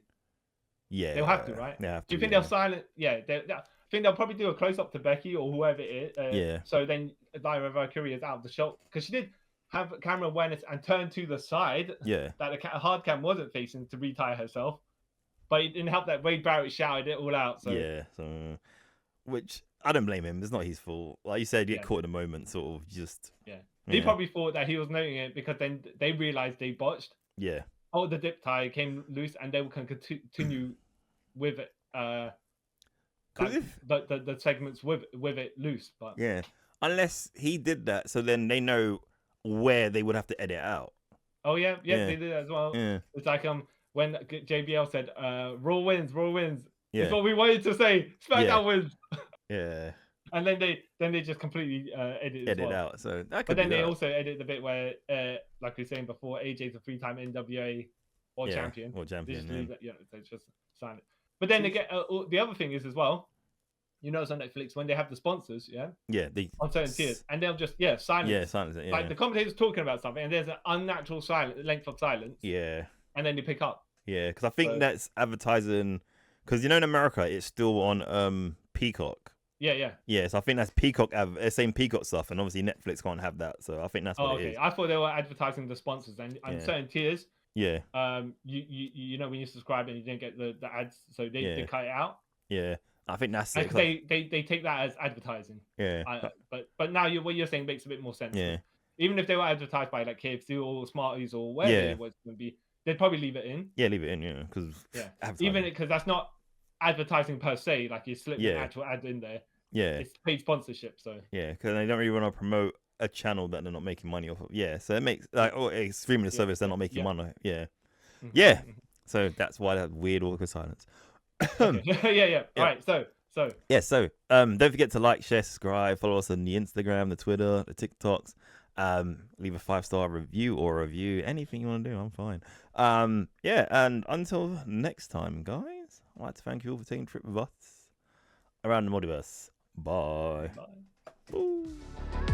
Yeah, they'll have to, right? Yeah. Do you think they'll silent? Yeah, I think they'll probably do a close up to Becky or whoever it is. So then Lyra Valkyrie is out of the shot because she did have camera awareness and turn to the side. Yeah. That the hard cam wasn't facing to retire herself, but it didn't help that Wade Barrett shouted it all out. So yeah. So, which I don't blame him. It's not his fault. Like you said, you get caught in the moment, sort of just. Yeah. He probably thought that he was noting it because then they realized they botched. Yeah. Oh, the dip tie came loose, and they can continue with it. The segments with it loose, but yeah, unless he did that, so then they know where they would have to edit out. Oh yeah, they did that as well. Yeah. It's like when JBL said Raw wins. Yeah. It's what we wanted to say. SmackDown wins. Yeah. And then they just completely edit out. So that could but then they also edit the bit where, like we were saying before, AJ's a 3-time NWA World Champion. World Champion. So it's just silent. But then they get the other thing is as well, you know, it's on Netflix when they have the sponsors, they on certain tiers, and they'll just silence. silence it. Yeah, Like the commentator's talking about something, and there's an unnatural length of silence. Yeah, and then they pick up. Yeah, because I think that's advertising. Because in America, it's still on Peacock. Yeah. So I think that's Peacock. Same Peacock stuff, and obviously Netflix can't have that. So I think that's what it is. I thought they were advertising the sponsors and certain tiers. Yeah. You know when you subscribe and you didn't get the ads, so they cut it out. Yeah, I think that's it. They take that as advertising. Yeah. But now what you're saying makes a bit more sense. Yeah. Even if they were advertised by like KFC or Smarties or whatever it was going to be, they'd probably leave it in. Yeah, leave it in. Yeah, because even because that's not advertising per se. Like you slip an actual ad in there. Yeah, it's paid sponsorship. So because they don't really want to promote a channel that they're not making money off of. Yeah, so it makes like a streaming service they're not making money. Yeah. Yeah. So that's why that weird awkward silence. Yeah. All right. So don't forget to like, share, subscribe, follow us on the Instagram, the Twitter, the TikToks. Leave a 5-star review, anything you want to do, I'm fine. And until next time, guys, I'd like to thank you all for taking a trip with us around the multiverse. Bye. Bye.